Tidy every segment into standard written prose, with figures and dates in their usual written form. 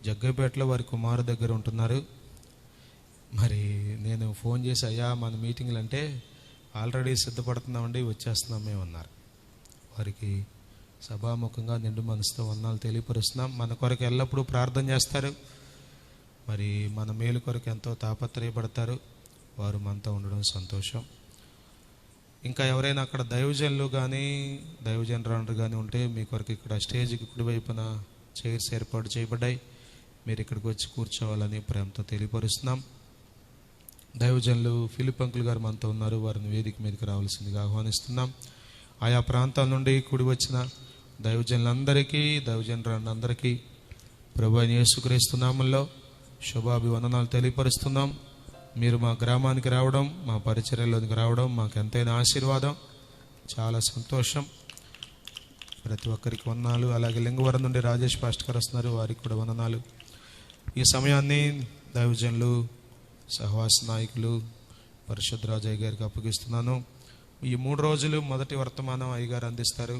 జగ్గైపేటలో వారి కుమారు దగ్గర ఉంటున్నారు. మరి నేను ఫోన్ చేసి, అయ్యా మన మీటింగ్లు అంటే ఆల్రెడీ సిద్ధపడుతున్నామండి, వచ్చేస్తున్నాం మేము అన్నారు. వారికి సభాముఖంగా నిండు మనసుతో వందనాలు తెలియపరుస్తున్నాం. మన కొరకు ఎల్లప్పుడూ ప్రార్థన చేస్తారు. మరి మన మేలు కొరకు ఎంతో తాపత్రయపడతారు. వారు మనతో ఉండడం సంతోషం. ఇంకా ఎవరైనా అక్కడ దైవజనులు కానీ దైవజనరాలు కానీ ఉంటే మీ కొరకు ఇక్కడ స్టేజ్కి కుడివైపున చైర్స్ ఏర్పాటు చేయబడ్డాయి. మీరు ఇక్కడికి వచ్చి కూర్చోవాలని ప్రేమతో తెలియపరుస్తున్నాం. దైవజనులు ఫిలిప్ అంకుల్ గారు మనతో ఉన్నారు. వారిని వేదిక మీదకి రావాల్సిందిగా ఆహ్వానిస్తున్నాం. ఆయా ప్రాంతాల నుండి కూడి వచ్చిన దైవజనులందరికీ దైవజనరాలందరికీ ప్రభువైన యేసుక్రీస్తు నామములో శుభాభివందనాలు తెలియపరుస్తున్నాం. మీరు మా గ్రామానికి రావడం, మా పరిచర్యలోనికి రావడం మాకు ఎంతైనా ఆశీర్వాదం, చాలా సంతోషం. ప్రతి ఒక్కరికి వందనాలు. అలాగే లింగవరం నుండి రాజేష్ పాస్టర్ గారు వస్తున్నారు, వారికి కూడా వందనాలు. ఈ సమయాన్ని దైవజనులు సహవాస నాయకులు పరిశుద్ధ రాజయ్య గారికి అప్పగిస్తున్నాను. ఈ 3 రోజులు మొదటి వర్తమానం అయ్యగారు అందిస్తారు.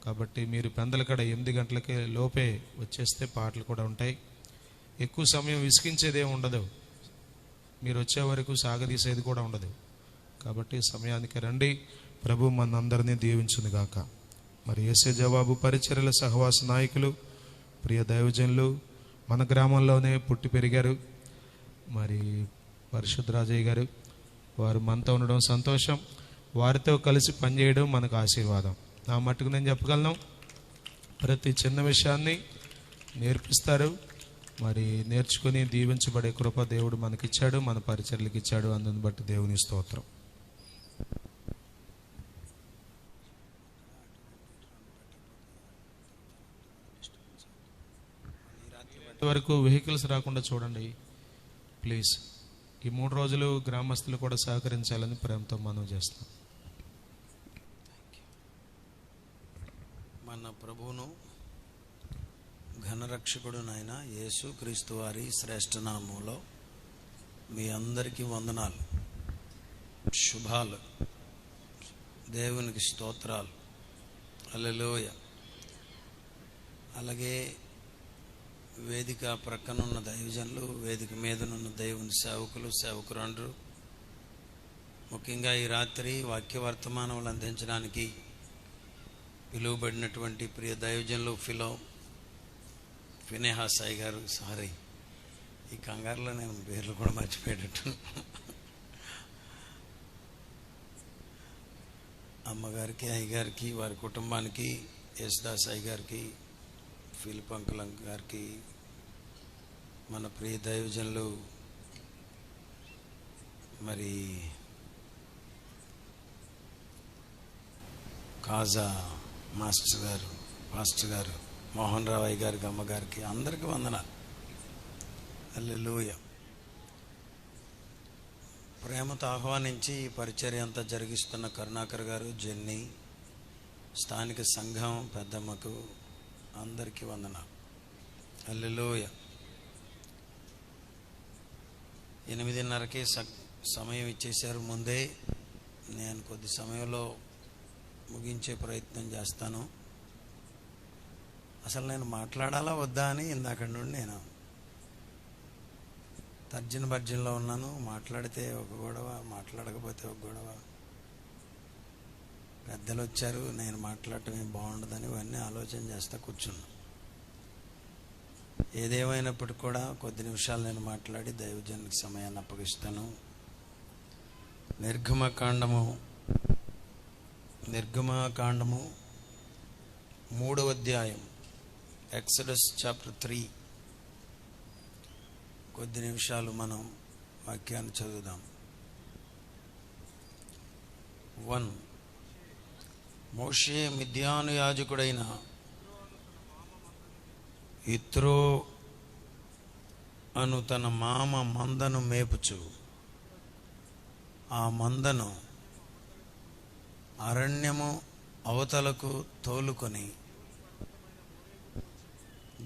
కాబట్టి మీరు పెందలకడ 8 గంటలకే లోపే వచ్చేస్తే పాటలు కూడా ఉంటాయి. ఎక్కువ సమయం విసిగించేదే ఉండదు, మీరు వచ్చే వరకు సాగదీసేది కూడా ఉండదు. కాబట్టి సమయానికి రండి. ప్రభు మనందరినీ దీవించును గాక. మరి యేసే జవాబు పరిచర్యల సహవాస నాయకులు, ప్రియ దైవజనులు, మన గ్రామంలోనే పుట్టి పెరిగారు. మరి పరిశుద్ధ రాజయ్య గారు, వారు మనతో ఉండడం సంతోషం. వారితో కలిసి పనిచేయడం మనకు ఆశీర్వాదం. నా మట్టుకు నేను చెప్పగలను, ప్రతి చిన్న విషయాన్ని నేర్పిస్తారు. మరి నేర్చుకుని దీవించబడే కృప దేవుడు మనకిచ్చాడు, మన పరిచర్యలకు ఇచ్చాడు. అందుని బట్టి దేవుని స్తోత్రం. వరకు వెహికల్స్ రాకుండా చూడండి ప్లీజ్. ఈ 3 రోజులు గ్రామస్తులు కూడా సహకరించాలని ప్రేమతో మనం చేస్తాం. మన ప్రభువును ఘనరక్షకుడు నాయన యేసు క్రీస్తు వారి శ్రేష్ఠ నామములో మీ అందరికీ వందనాలు, శుభాలు, దేవునికి స్తోత్రాలు. హల్లెలూయా. అలాగే వేదిక ప్రక్కనున్న దైవజనులు, వేదిక మీదనున్న దేవుని సేవకులు, సేవకురాండ్రు, ముఖ్యంగా ఈ రాత్రి వాక్య వర్తమానములు అందించడానికి పిలువబడినటువంటి ప్రియ దైవజనులు ఫినెహాస్ సాయి గారు, సారీ ఈ కంగారులో నేను పేర్లు కూడా మర్చిపోయేటట్టు, అమ్మగారికి, అయ్యగారికి, వారి కుటుంబానికి, యేసుదాస్ అయ్య గారికి, ఫిలిప్ అంకుల్ గారికి, మన ప్రియ దైవజనులు మరి కాజా పాస్టర్ గారు, మోహన్ రావు అయ్య గారికి, అమ్మగారికి, అందరికీ వందనాలు. హల్లెలూయా. ప్రేమతో ఆహ్వానించి ఈ పరిచర్య అంతా జరిగిస్తున్న కరుణాకర్ గారు, జెన్నీ, స్థానిక సంఘం పెద్దమ్మకు అందరికీ వందనాలు. హల్లెలూయా. 8:30కి సమయం ఇచ్చేశారు. ముందే నేను కొద్ది సమయంలో ముగించే ప్రయత్నం చేస్తాను. అసలు నేను మాట్లాడాలా వద్దా అని ఇందాక నుండి నేను తర్జన ఉన్నాను. మాట్లాడితే ఒక గొడవ, మాట్లాడకపోతే ఒక గొడవ. పెద్దలు వచ్చారు, నేను మాట్లాడటం ఏం బాగుండదని ఇవన్నీ ఆలోచన చేస్తా కూర్చున్నా. ఏదేమైనప్పటికీ కూడా కొద్ది నిమిషాలు నేను మాట్లాడి దైవజనునికి సమయాన్ని అప్పగిస్తాను. నిర్గమకాండము 3వ అధ్యాయం, ఎక్సడస్ చాప్టర్ 3. కొద్ది నిమిషాలు మనం వాక్యాన్ని చదువుదాం. 1. మోషే మిద్యాను యాజకుడైన యిత్రో అను తన మామ మందను మేపుచు ఆ మందను అరణ్యము అవతలకు తోలుకొని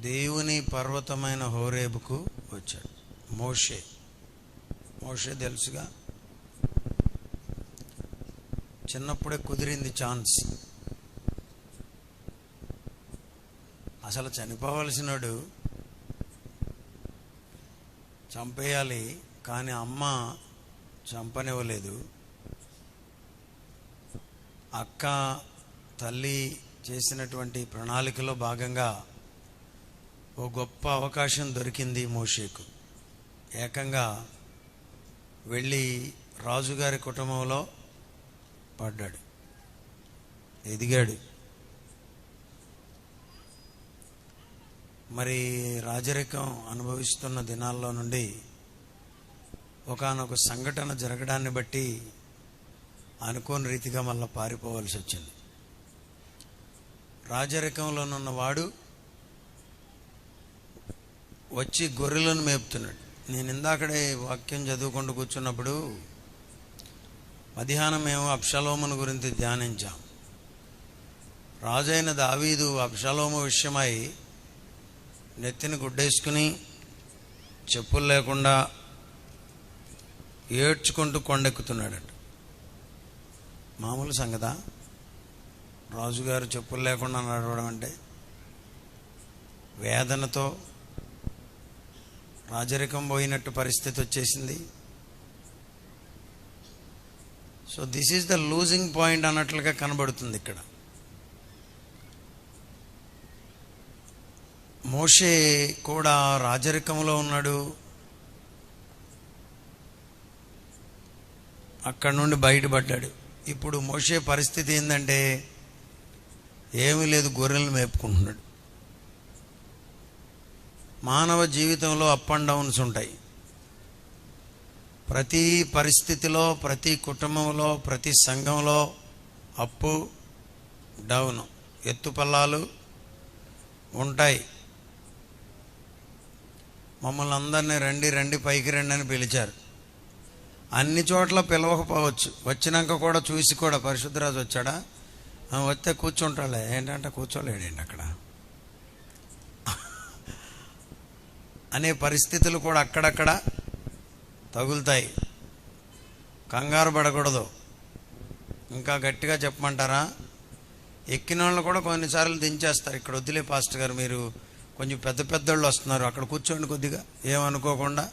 దేవుని పర్వతమైన హోరేబుకు వచ్చాడు. మోషే తెలుసుగా, చిన్నప్పుడే కుదిరింది ఛాన్స్. అసలు చనిపోవలసినోడు చంపేయాలి, కానీ అమ్మ చంపనివ్వలేదు. అక్క తల్లి చేసినటువంటి ప్రణాళికలో భాగంగా ఓ గొప్ప అవకాశం దొరికింది మోషేకు. ఏకంగా వెళ్ళి రాజుగారి కుటుంబంలో పడ్డాడు, ఎదిగాడు. మరి రాజరికం అనుభవిస్తున్న దినాల్లో నుండి ఒకానొక సంఘటన జరగడాన్ని బట్టి అనుకోని రీతిగా మళ్ళీ పారిపోవాల్సి వచ్చింది. రాజరికంలోనున్న వాడు వచ్చి గొర్రెలను మేపుతున్నాడు. నేను ఇందాకడే వాక్యం చదువుకుంటూ కూర్చున్నప్పుడు మధ్యాహ్నం మేము అబ్షాలోమును గురించి ధ్యానించాం. రాజైన దావీదు అబ్షాలోము విషయమై నెత్తిని గుడ్డేసుకుని చెప్పులు లేకుండా ఏడ్చుకుంటూ కొండెక్కుతున్నాడట. మామూలు సంగతా రాజుగారు చెప్పులు లేకుండా నడవడం అంటే? వేదనతో రాజరికం పోయినట్టు పరిస్థితి వచ్చేసింది. So this is the losing point అన్నట్లుగా కనబడుతుంది ఇక్కడ. మోషే కూడా రాజరికంలో ఉన్నాడు, అక్కడి నుండి బయటపడ్డాడు. ఇప్పుడు మోషే పరిస్థితి ఏంటంటే ఏమీ లేదు, గొర్రెలను మేపుకుంటున్నాడు. మానవ జీవితంలో అప్ అండ్ డౌన్స్ ఉంటాయి. ప్రతి పరిస్థితిలో, ప్రతి కుటుంబంలో, ప్రతి సంఘంలో అప్పు డౌన్, ఎత్తుపల్లాలు ఉంటాయి. మమ్మల్ని అందరినీ రండి రండి పైకి రండి అని పిలిచారు. అన్ని చోట్ల పిలవకపోవచ్చు, వచ్చినాక కూడా చూసి కూడా పరిశుద్ధరాజు వచ్చాడా, వస్తే కూర్చుంటాలే ఏంటంటే కూర్చోలేడేంటి అక్కడ అనే పరిస్థితులు కూడా అక్కడక్కడ తగులుతాయి. కంగారు పడకూడదు. ఇంకా గట్టిగా చెప్పమంటారా, ఎక్కిన వాళ్ళు కూడా కొన్నిసార్లు దించేస్తారు. ఇక్కడ వద్దులే పాస్టర్ గారు, మీరు కొంచెం పెద్ద పెద్దోళ్ళు వస్తున్నారు, అక్కడ కూర్చోండి కొద్దిగా ఏమనుకోకుండా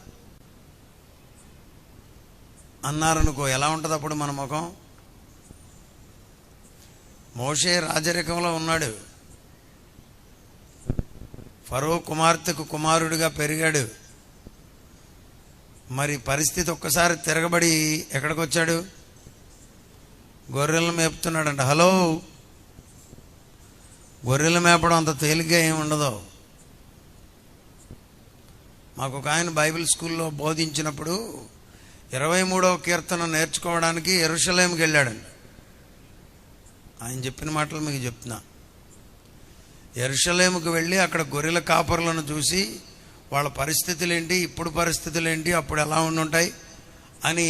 అన్నారనుకో, ఎలా ఉంటుంది అప్పుడు మన ముఖం? మోషే రాజరికంలో ఉన్నాడు, ఫరో కుమార్తెకు కుమారుడిగా పెరిగాడు. మరి పరిస్థితి ఒక్కసారి తిరగబడి ఎక్కడికి వచ్చాడు? గొర్రెలను మేపుతున్నాడంట. హలో, గొర్రెలు మేపడం అంత తేలిగ్గా ఏమి ఉండదు. మాకు ఒక ఆయన బైబిల్ స్కూల్లో బోధించినప్పుడు 23వ కీర్తన నేర్చుకోవడానికి యెరూషలేముకి వెళ్ళాడండి. ఆయన చెప్పిన మాటలు మీకు చెప్తున్నా. యెరూషలేముకి వెళ్ళి అక్కడ గొర్రెల కాపరులను చూసి వాళ్ళ పరిస్థితులు ఏంటి, ఇప్పుడు పరిస్థితులు ఏంటి, అప్పుడు ఎలా ఉండుంటాయి అని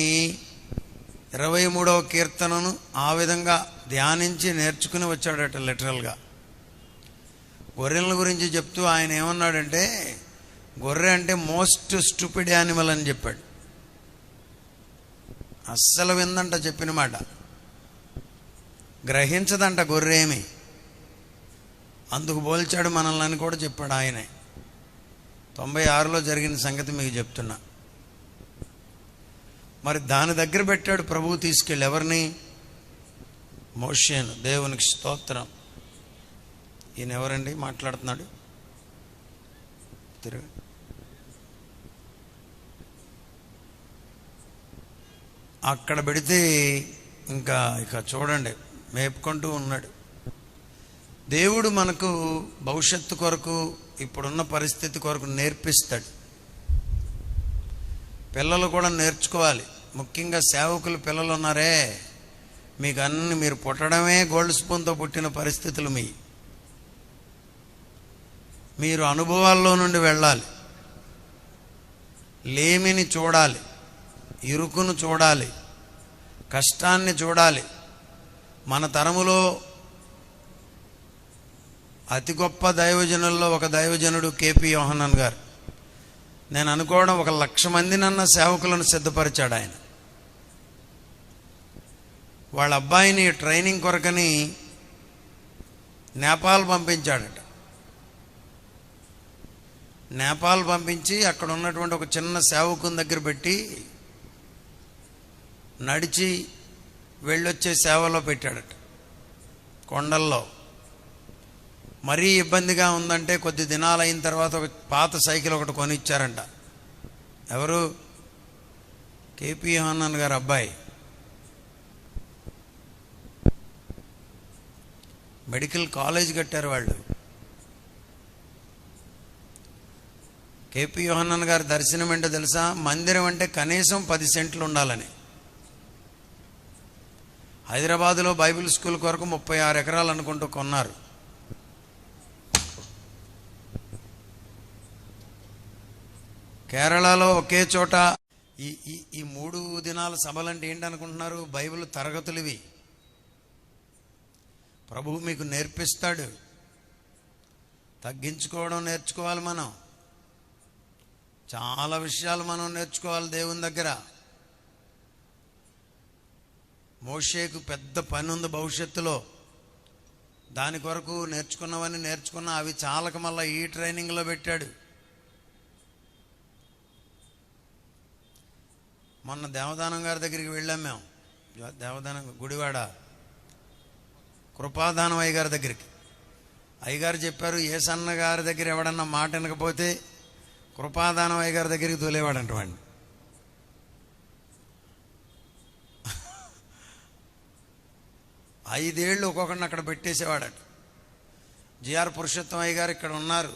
23వ కీర్తనను ఆ విధంగా ధ్యానించి నేర్చుకుని వచ్చాడట. లిటరల్గా గొర్రెల గురించి చెప్తూ ఆయన ఏమన్నాడంటే, గొర్రె అంటే మోస్ట్ స్టూపిడ్ యానిమల్ అని చెప్పాడు. అస్సలు విందంట చెప్పిన మాట, గ్రహించదంట గొర్రె ఏమి. అందుకు పోల్చాడు మనల్ని అని కూడా చెప్పాడు ఆయనే. 96లో జరిగిన సంగతి మీకు చెప్తున్నా. మరి దాని దగ్గర పెట్టాడు ప్రభువు తీసుకెళ్ళి. ఎవరిని? మోషేను. దేవునికి స్తోత్రం. ఈయన ఎవరండి మాట్లాడుతున్నాడు? తిరుగు. అక్కడ పెడితే ఇక చూడండి, మేపుకుంటూ ఉన్నాడు. దేవుడు మనకు భవిష్యత్తు కొరకు, ఇప్పుడున్న పరిస్థితి కొరకు నేర్పిస్తాడు. పిల్లలు కూడా నేర్చుకోవాలి. ముఖ్యంగా సేవకులు పిల్లలు ఉన్నారే, మీకు అన్ని, మీరు పుట్టడమే గోల్డ్ స్పూన్తో పుట్టిన పరిస్థితులు మీరు అనుభవాల్లో నుండి వెళ్ళాలి. లేమిని చూడాలి, ఇరుకును చూడాలి, కష్టాన్ని చూడాలి. మన తరములో అతి గొప్ప దైవజనుల్లో ఒక దైవజనుడు కేపీ యోహన్నాన్ గారు. నేను అనుకోవడం 1,00,000 మందినన్న సేవకులను సిద్ధపరిచాడు ఆయన. వాళ్ళ అబ్బాయిని ట్రైనింగ్ కొరకని నేపాల్ పంపించాడట. నేపాల్ పంపించి అక్కడ ఉన్నటువంటి ఒక చిన్న సేవకుని దగ్గర పెట్టి నడిచి వెళ్ళొచ్చే సేవలో పెట్టాడట. కొండల్లో మరీ ఇబ్బందిగా ఉందంటే కొద్ది దినాలు అయిన తర్వాత ఒక పాత సైకిల్ ఒకటి కొనిచ్చారంట. ఎవరు? కేపీ యోహన్నాన్ గారు అబ్బాయి. మెడికల్ కాలేజ్ కట్టారు వాళ్ళు. కేపీ యోహన్నాన్ గారి దర్శనం ఏంటో తెలుసా? మందిరం అంటే కనీసం 10 సెంట్లు ఉండాలని. హైదరాబాదులో బైబిల్ స్కూల్ కొరకు 36 ఎకరాలు అనుకుంటూ కొన్నారు. కేరళలో ఒకే చోట ఈ 3 దినాల సభలంటే ఏంటనుకుంటున్నారు? బైబిల్ తరగతులు ఇవి. ప్రభువు మీకు నేర్పిస్తాడు. తగ్గించుకోవడం నేర్చుకోవాలి. మనం చాలా విషయాలు మనం నేర్చుకోవాలి దేవుని దగ్గర. మోషేకు పెద్ద పని ఉంది భవిష్యత్తులో. దాని కొరకు నేర్చుకున్నా అవి చాలక మళ్ళీ ఈ ట్రైనింగ్లో పెట్టాడు. మొన్న దేవదానం గారి దగ్గరికి వెళ్ళాం మేము. దేవదానం గుడివాడ కృపాదానం అయ్యగారి దగ్గరికి. అయ్యగారు చెప్పారు, ఏసన్న గారి దగ్గర ఎవడన్నా మాట వినకపోతే కృపాదానం అయ్యగారి దగ్గరికి తోలేవాడంట వాడిని. ఐదేళ్ళు ఒక్కొక్కడిని అక్కడ పెట్టేసేవాడట. జిఆర్ పురుషోత్తం అయ్య గారు ఇక్కడ ఉన్నారు,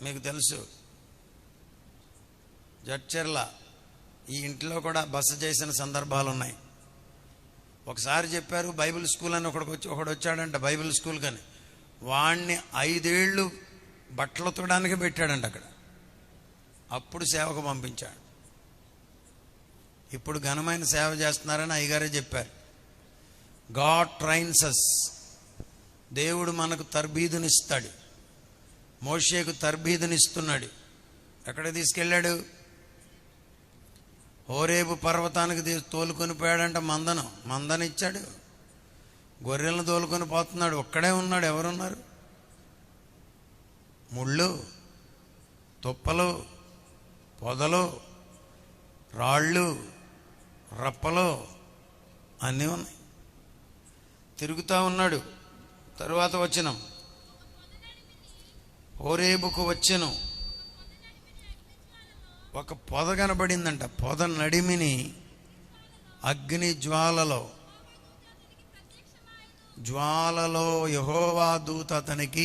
మీకు తెలుసు. జడ్చెర్ల ఈ ఇంట్లో కూడా బస చేసిన సందర్భాలు ఉన్నాయి. ఒకసారి చెప్పారు, బైబిల్ స్కూల్ అని ఒకడు వచ్చాడంట బైబిల్ స్కూల్ కానీ. వాణ్ణి 5 ఏళ్ళు బట్టలు ఉతకడానికి పెట్టాడంట అక్కడ. అప్పుడు సేవకు పంపించాడు. ఇప్పుడు ఘనమైన సేవ చేస్తున్నారని అయ్యగారే చెప్పారు. గాడ్ ట్రైన్స్ అస్. దేవుడు మనకు తర్బీదునిస్తాడు. మోషేకు తర్బీదునిస్తున్నాడు. ఎక్కడ తీసుకెళ్ళాడు? హోరేబు పర్వతానికి తోలుకొని పోయాడంట. మందనిచ్చాడు. గొర్రెలను తోలుకొని పోతున్నాడు. ఒక్కడే ఉన్నాడు. ఎవరున్నారు? ముళ్ళు, తుప్పలు, పొదలు, రాళ్ళు, రప్పలు అన్నీ ఉన్నాయి. తిరుగుతూ ఉన్నాడు. తరువాత వచనం, హోరేబుకు వచ్చెను. ఒక పొద కనబడిందంట. పొద నడిమిని అగ్ని జ్వాలలో యెహోవా దూత అతనికి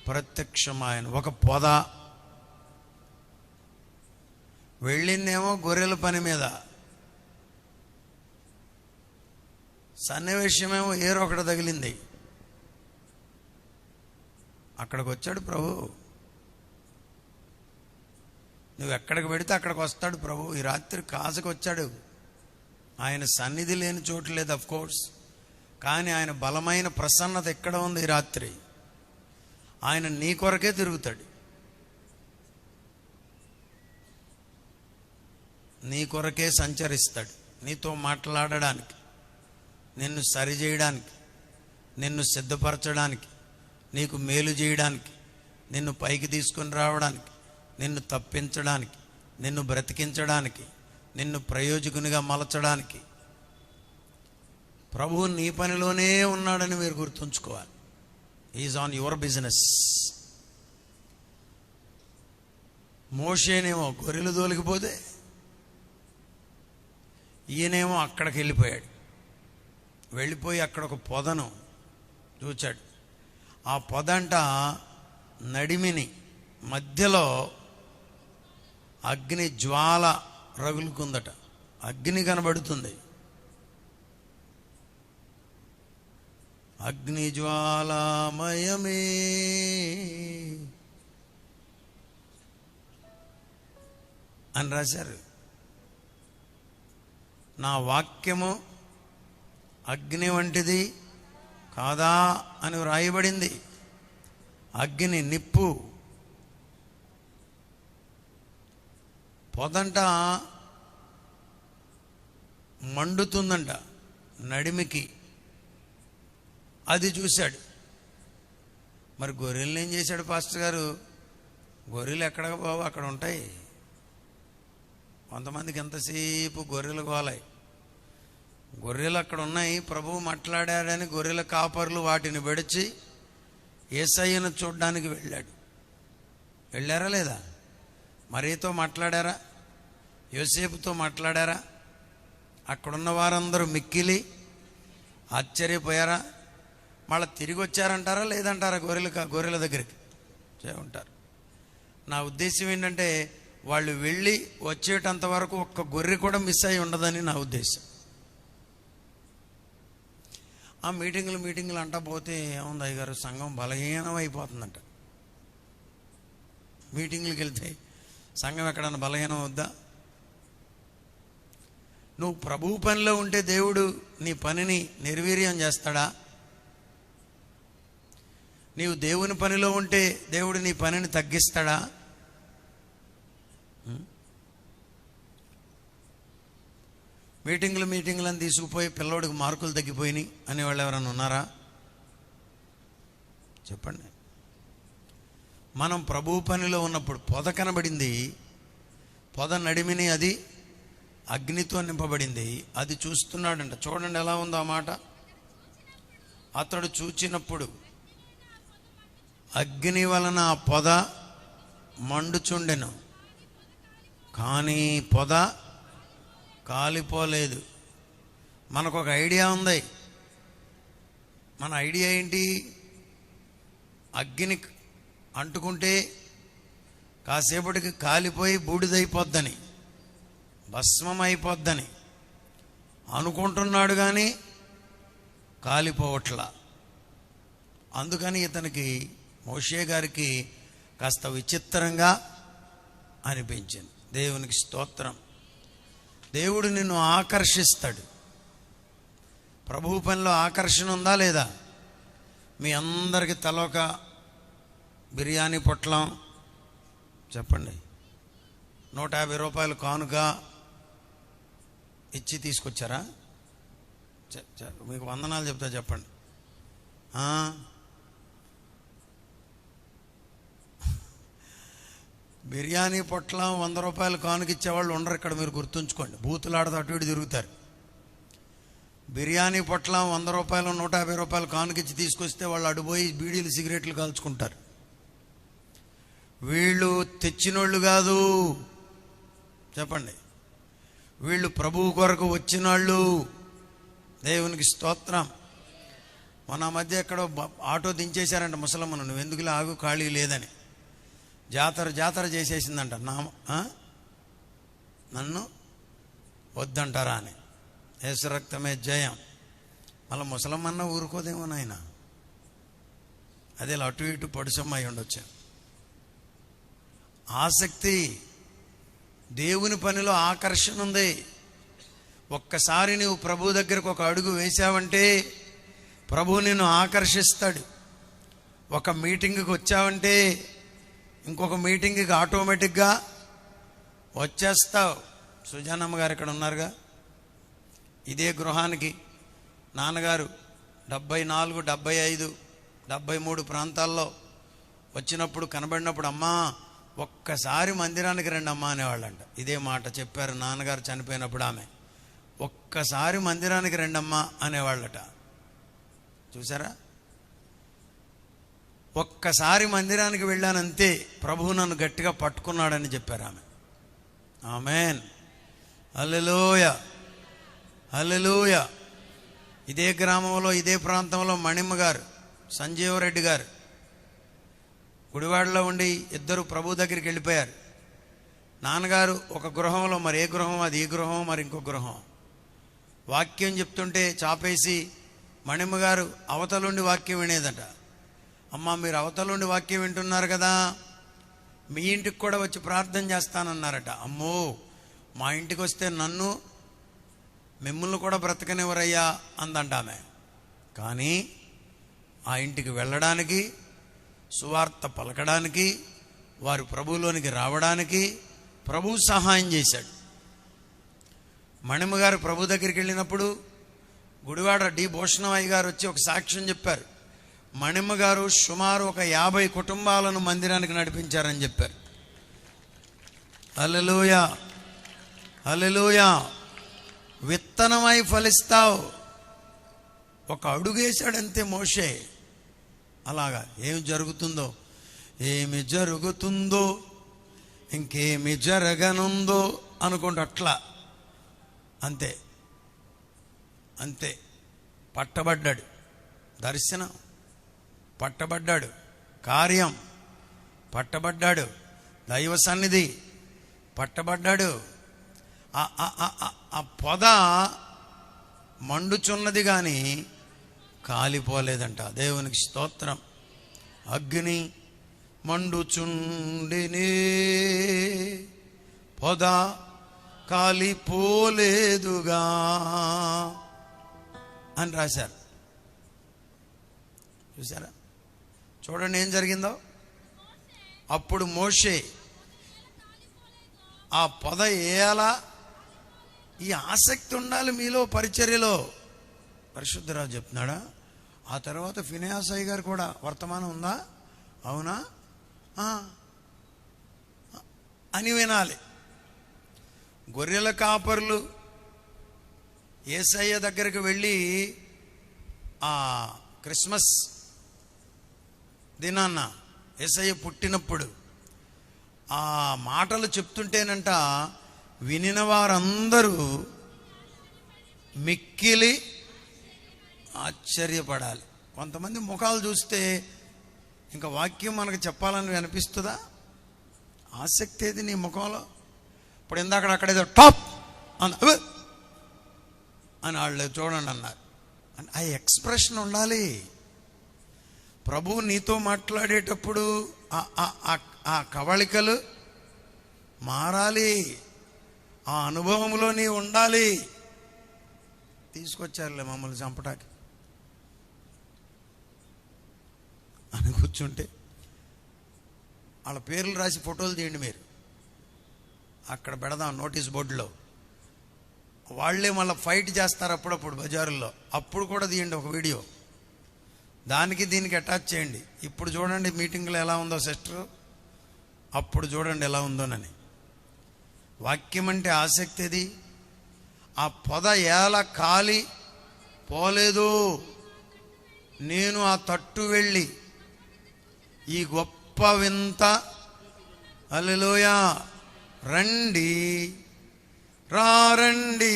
ప్రత్యక్షమాయను. ఒక పొద వెళ్ళిందేమో గొర్రెల పని మీద, సన్నివేశమేమో ఏరొకటి తగిలింది. అక్కడికి వచ్చాడు ప్రభు. నువ్వు ఎక్కడికి పెడితే అక్కడికి వస్తాడు ప్రభు. ఈ రాత్రి కాసుకు వచ్చాడు. ఆయన సన్నిధి లేని చోటు లేదు అఫ్ కోర్స్, కానీ ఆయన బలమైన ప్రసన్నత ఎక్కడ ఉంది ఈ రాత్రి? ఆయన నీ కొరకే తిరుగుతాడు. నీ కొరకే సంచరిస్తాడు. నీతో మాట్లాడడానికి, నిన్ను సరిచేయడానికి, నిన్ను సిద్ధపరచడానికి, నీకు మేలు చేయడానికి, నిన్ను పైకి తీసుకొని రావడానికి, నిన్ను తప్పించడానికి, నిన్ను బ్రతికించడానికి, నిన్ను ప్రయోజకునిగా మలచడానికి ప్రభువు నీ పనిలోనే ఉన్నాడని మీరు గుర్తుంచుకోవాలి. Is on your business. మోషేనేమో గొర్రెలు తోలికిపోతే ఈయనేమో అక్కడికి వెళ్ళిపోయి అక్కడ ఒక పొదను చూచాడు. ఆ పొదంట నడిమిని మధ్యలో అగ్ని జ్వాల రగులుకుందట. అగ్ని కనబడుతుంది. అగ్ని జ్వాలామయమే అని రాశారు. నా వాక్యము అగ్ని వంటిది కాదా అని వ్రాయబడింది. అగ్ని, నిప్పు. పొదంట మండుతుందంట నడిమికి. అది చూశాడు. మరి గొర్రెల్ని ఏం చేశాడు పాస్టర్ గారు? గొర్రెలు ఎక్కడ బాబు, అక్కడ ఉంటాయి. కొంతమందికి ఎంతసేపు గొర్రెలు గోలాయి. గొర్రెలు అక్కడ ఉన్నాయి. ప్రభువు మాట్లాడాడని గొర్రెల కాపర్లు వాటిని విడిచి యేసయ్యను చూడ్డానికి వెళ్ళారా లేదా? మరియతో మాట్లాడారా? యోసేపుతో మాట్లాడారా? అక్కడున్న వారందరూ మిక్కిలి ఆశ్చర్యపోయారా? మళ్ళీ తిరిగి వచ్చారంటారా లేదంటారా? గొర్రెల దగ్గరికి ఉంటారు. నా ఉద్దేశం ఏంటంటే వాళ్ళు వెళ్ళి వచ్చేటంత వరకు ఒక్క గొర్రె కూడా మిస్ అయి ఉండదని నా ఉద్దేశం. ఆ మీటింగులు అంటా పోతే ఏముంది అయ్యగారు, సంఘం బలహీనం అయిపోతుందంట. మీటింగులకు వెళ్తే సంఘం ఎక్కడన్నా బలహీనం అవుద్దా? నువ్వు ప్రభువు పనిలో ఉంటే దేవుడు నీ పనిని నిర్వీర్యం చేస్తాడా? నీవు దేవుని పనిలో ఉంటే దేవుడు నీ పనిని తగ్గిస్తాడా? మీటింగులను తీసుకుపోయి పిల్లోడికి మార్కులు తగ్గిపోయినాయి అనేవాళ్ళు ఎవరైనా ఉన్నారా? చెప్పండి. మనం ప్రభువు పనిలో ఉన్నప్పుడు పొద కనబడింది, పొద నడిమిని అది అగ్నితో నింపబడింది, అది చూస్తున్నాడంట. చూడండి ఎలా ఉందో ఆ మాట. అతడు చూచినప్పుడు అగ్ని వలన ఆ పొద మండుచుండెను, కానీ పొద కాలిపోలేదు. మనకు ఒక ఐడియా ఉంది. మన ఐడియా ఏంటి? అగ్ని అంటుకుంటే కాసేపటికి కాలిపోయి బూడిదైపోద్దని, భస్మం అయిపోద్దని అనుకుంటున్నాడు, కానీ కాలిపోవట్లా. అందుకని ఇతనికి, మోషే గారికి కాస్త విచిత్రంగా అనిపించింది. దేవునికి స్తోత్రం. దేవుడు నిన్ను ఆకర్షిస్తాడు. ప్రభువు పనిలో ఆకర్షణ ఉందా లేదా? మీ అందరికి తలొక బిర్యానీ పొట్లం చెప్పండి, 150 రూపాయలు కానుక ఇచ్చి తీసుకొచ్చారా? మీకు వందనాలు చెప్తా, చెప్పండి. బిర్యానీ పొట్లం 100 రూపాయలు కానుక ఇచ్చేవాళ్ళు ఉండరు ఇక్కడ, మీరు గుర్తుంచుకోండి. బూతులాడుతూ అటు ఇటు తిరుగుతారు. బిర్యానీ పొట్లం 100 రూపాయలు 150 రూపాయలు కానుక ఇచ్చి తీసుకొస్తే వాళ్ళు అడిపోయి బీడీలు సిగరెట్లు కాల్చుకుంటారు. వీళ్ళు తెచ్చినోళ్ళు కాదు, చెప్పండి. వీళ్ళు ప్రభువు కొరకు వచ్చినాళ్ళు. దేవునికి స్తోత్రం. మన మధ్య ఎక్కడో ఆటో దించేశారంట ముసలమ్మను, నువ్వు ఎందుకులే ఆగు, ఖాళీ లేదని. జాతర చేసేసిందంట. నన్ను వద్దంటారా అని. యేసు రక్తమే జయం. మళ్ళీ ముసలమ్మన్న ఊరుకోదేమో నాయన, అదే అటు ఇటు పొడిసమ్మ అయి ఉండొచ్చు. ఆసక్తి, దేవుని పనిలో ఆకర్షణ ఉంది. ఒక్కసారి నువ్వు ప్రభు దగ్గరకు ఒక అడుగు వేసావంటే ప్రభు నిన్ను ఆకర్షిస్తాడు. ఒక మీటింగ్కి వచ్చావంటే ఇంకొక మీటింగ్కి ఆటోమేటిక్గా వచ్చేస్తావు. సుజానమ్మ గారు ఇక్కడ ఉన్నారుగా, ఇదే గృహానికి నాన్నగారు 74, 75, 73 ప్రాంతాల్లో వచ్చినప్పుడు కనబడినప్పుడు, అమ్మా ఒక్కసారి మందిరానికి రండి అమ్మా అనేవాళ్ళంట. ఇదే మాట చెప్పారు నాన్నగారు చనిపోయినప్పుడు. ఆమె ఒక్కసారి మందిరానికి రండి అమ్మా అనేవాళ్ళట. చూసారా? ఒక్కసారి మందిరానికి వెళ్ళానంతే ప్రభువు నన్ను గట్టిగా పట్టుకున్నాడని చెప్పారు ఆమె. ఆమేన్, హల్లెలూయా, హల్లెలూయా. ఇదే గ్రామంలో, ఇదే ప్రాంతంలో మణిమ్మ గారు, సంజీవరెడ్డి గారు గుడివాడలో ఉండి ఇద్దరు ప్రభు దగ్గరికి వెళ్ళిపోయారు. నాన్నగారు ఒక గృహంలో, మరి ఏ గృహం అది, ఈ గృహం మరి ఇంకో గృహం, వాక్యం చెప్తుంటే చాపేసి మణిమ్మ గారు అవతలుండి వాక్యం వినేదట. అమ్మా మీరు అవతలుండి వాక్యం వింటున్నారు కదా, మీ ఇంటికి కూడా వచ్చి ప్రార్థన చేస్తానన్నారట. అమ్మో, మా ఇంటికి వస్తే నన్ను మిమ్మల్ని కూడా బ్రతకనివ్వరయ్యా అందంట ఆమె. కానీ ఆ ఇంటికి వెళ్ళడానికి, సువార్త పలకడానికి, వారు ప్రభువులోనికి రావడానికి ప్రభువు సహాయం చేశాడు. మణిమ్మ గారు ప్రభు దగ్గరికి వెళ్ళినప్పుడు గుడివాడ డి భూషణమయ్య గారు వచ్చి ఒక సాక్ష్యం చెప్పారు. మణిమ్మ గారు సుమారు ఒక 50 కుటుంబాలను మందిరానికి నడిపించారని చెప్పారు. హల్లెలూయా, హల్లెలూయా. విత్తనమై ఫలిస్తావు. ఒక అడుగేశాడంతే మోషే. అలాగా ఏమి జరుగుతుందో, ఏమి జరుగుతుందో, ఇంకేమి జరగనుందో అనుకుంటూ అట్లా అంతే అంతే. పట్టబడ్డాడు, దర్శనం పట్టబడ్డాడు, కార్యం పట్టబడ్డాడు, దైవ సన్నిధి పట్టబడ్డాడు. ఆ పొద మండుచున్నది కానీ కాలిపోలేదంట. దేవునికి స్తోత్రం. అగ్ని మండుచుండినే, పొద కాలిపోలేదుగా అని రాశారు. చూసారా? చూడండి ఏం జరిగిందో. అప్పుడు మోషే ఆ పొద వేయాలా, ఈ ఆసక్తి ఉండాలి మీలో పరిచర్యలో. పరిశుద్ధరాజు చెప్తున్నాడా? ఆ తర్వాత ఫినెహాసయ్య గారు కూడా వర్తమానం ఉందా, అవునా అని వినాలి. గొర్రెల కాపరులు యేసయ్య దగ్గరికి వెళ్ళి ఆ క్రిస్మస్ దినాన్న యేసయ్య పుట్టినప్పుడు ఆ మాటలు చెప్తుంటేనంట వినిన వారందరూ మిక్కిలి ఆశ్చర్యపడాలి. కొంతమంది ముఖాలు చూస్తే ఇంకా వాక్యం మనకు చెప్పాలని అనిపిస్తుందా? ఆసక్తి ఏది నీ ముఖంలో? ఇప్పుడు ఇందాక అక్కడేదో టాప్ అని వాళ్ళు చూడండి అన్నారు. ఆ ఎక్స్ప్రెషన్ ఉండాలి. ప్రభువు నీతో మాట్లాడేటప్పుడు ఆ కవళికలు మారాలి, ఆ అనుభవంలో నీ ఉండాలి. తీసుకొచ్చారులే మమ్మల్ని చంపటానికి అని కూర్చుంటే వాళ్ళ పేర్లు రాసి ఫోటోలు తీయండి మీరు, అక్కడ పెడదాం నోటీస్ బోర్డులో. వాళ్ళే మళ్ళీ ఫైట్ చేస్తారు అప్పుడప్పుడు బజారుల్లో, అప్పుడు కూడా తీయండి ఒక వీడియో, దానికి దీనికి అటాచ్ చేయండి. ఇప్పుడు చూడండి మీటింగ్లో ఎలా ఉందో సిస్టర్, అప్పుడు చూడండి ఎలా ఉందోనని. వాక్యం అంటే ఆసక్తి అది. ఆ పొద ఎలా కాలి పోలేదు. నేను ఆ తట్టు వెళ్ళి ఈ గొప్ప వింత, హల్లెలూయా, రండి రండి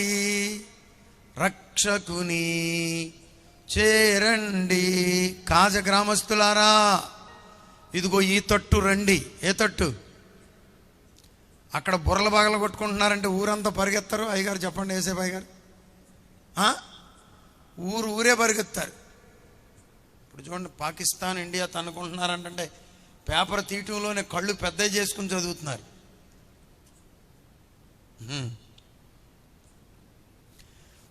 రక్షకుని చేరండి, కాజ గ్రామస్తులారా, ఇదిగో ఈ తట్టు రండి. ఏ తట్టు? అక్కడ బుర్రల బాగలు కొట్టుకుంటున్నారంటే ఊరంతా పరిగెత్తారు. అయ్యగారు చెప్పండి, ఏసేపు అయ్యగారు, ఊరే పరిగెత్తారు. ఇప్పుడు చూడండి, పాకిస్తాన్ ఇండియా తనుకుంటున్నారంటే పేపర్ తీయటంలోనే కళ్ళు పెద్దవి చేసుకుని చదువుతున్నారు.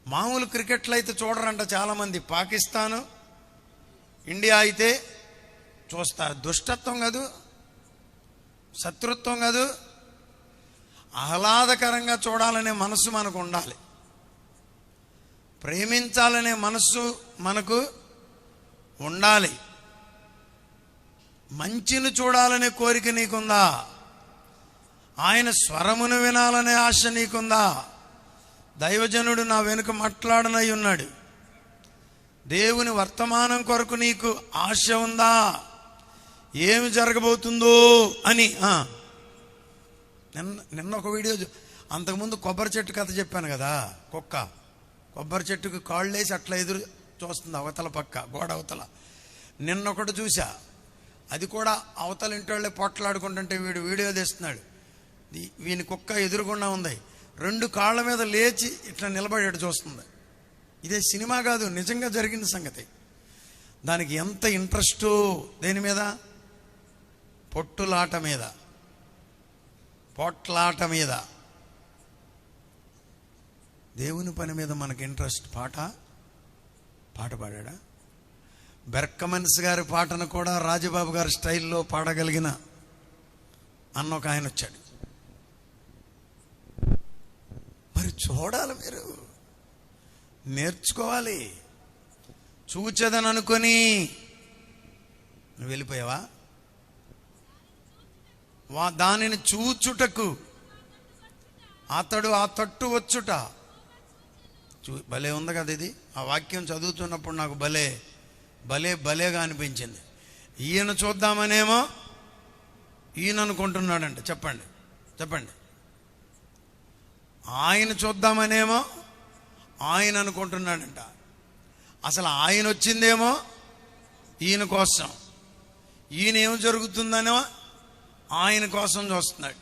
మామూలు క్రికెట్లు అయితే చూడరంట చాలామంది. పాకిస్తాను ఇండియా అయితే చూస్తారు. దుష్టత్వం కాదు, శత్రుత్వం కాదు, ఆహ్లాదకరంగా చూడాలనే మనసు మనకు ఉండాలి. ప్రేమించాలనే మనస్సు మనకు ఉండాలి. మంచిని చూడాలనే కోరిక నీకుందా? ఆయన స్వరమును వినాలనే ఆశ నీకుందా? దైవజనుడు నా వెనుక మాట్లాడనై ఉన్నాడు. దేవుని వర్తమానం కొరకు నీకు ఆశ ఉందా? ఏమి జరగబోతుందో అని. నిన్న ఒక వీడియో, అంతకుముందు కొబ్బరి చెట్టు కథ చెప్పాను కదా. కుక్క కొబ్బరి చెట్టుకు కాళ్ళేసి అట్లా ఎదురు చూస్తుంది అవతల పక్క గోడ అవతల. నిన్నొకటి చూసా, అది కూడా అవతల ఇంటి వాళ్ళే పొట్లాడుకుంటుంటే వీడు వీడియో తీస్తున్నాడు. వీని కుక్క ఎదురుగుండా ఉంది, 2 కాళ్ళ మీద లేచి ఇట్లా నిలబడేట్టు చూస్తుంది. ఇదే సినిమా కాదు, నిజంగా జరిగిన సంగతి. దానికి ఎంత ఇంట్రెస్టు దేని మీద? పొట్లాట మీద. దేవుని పని మీద మనకి ఇంట్రెస్ట్. పాట పాడాడా? బెర్కమన్స్ గారి పాటను కూడా రాజబాబు గారి స్టైల్లో పాడగలిగిన అన్న ఒక ఆయన వచ్చాడు. మరి చూడాలి, మీరు నేర్చుకోవాలి. చూచదని అనుకొని నువ్వు వెళ్ళిపోయావా? దానిని చూచుటకు అతడు ఆ తట్టు వచ్చుట. భలే ఉంది కదా ఇది. ఆ వాక్యం చదువుతున్నప్పుడు నాకు భలే భలే భలేగా అనిపించింది. ఈయన చూద్దామనేమో ఈయన అనుకుంటున్నాడంట. చెప్పండి చెప్పండి. ఆయన చూద్దామనేమో ఆయన అనుకుంటున్నాడంట. అసలు ఆయన వచ్చిందేమో ఈయన కోసం, ఈయన ఏం జరుగుతుందనో ఆయన కోసం చూస్తున్నాడు.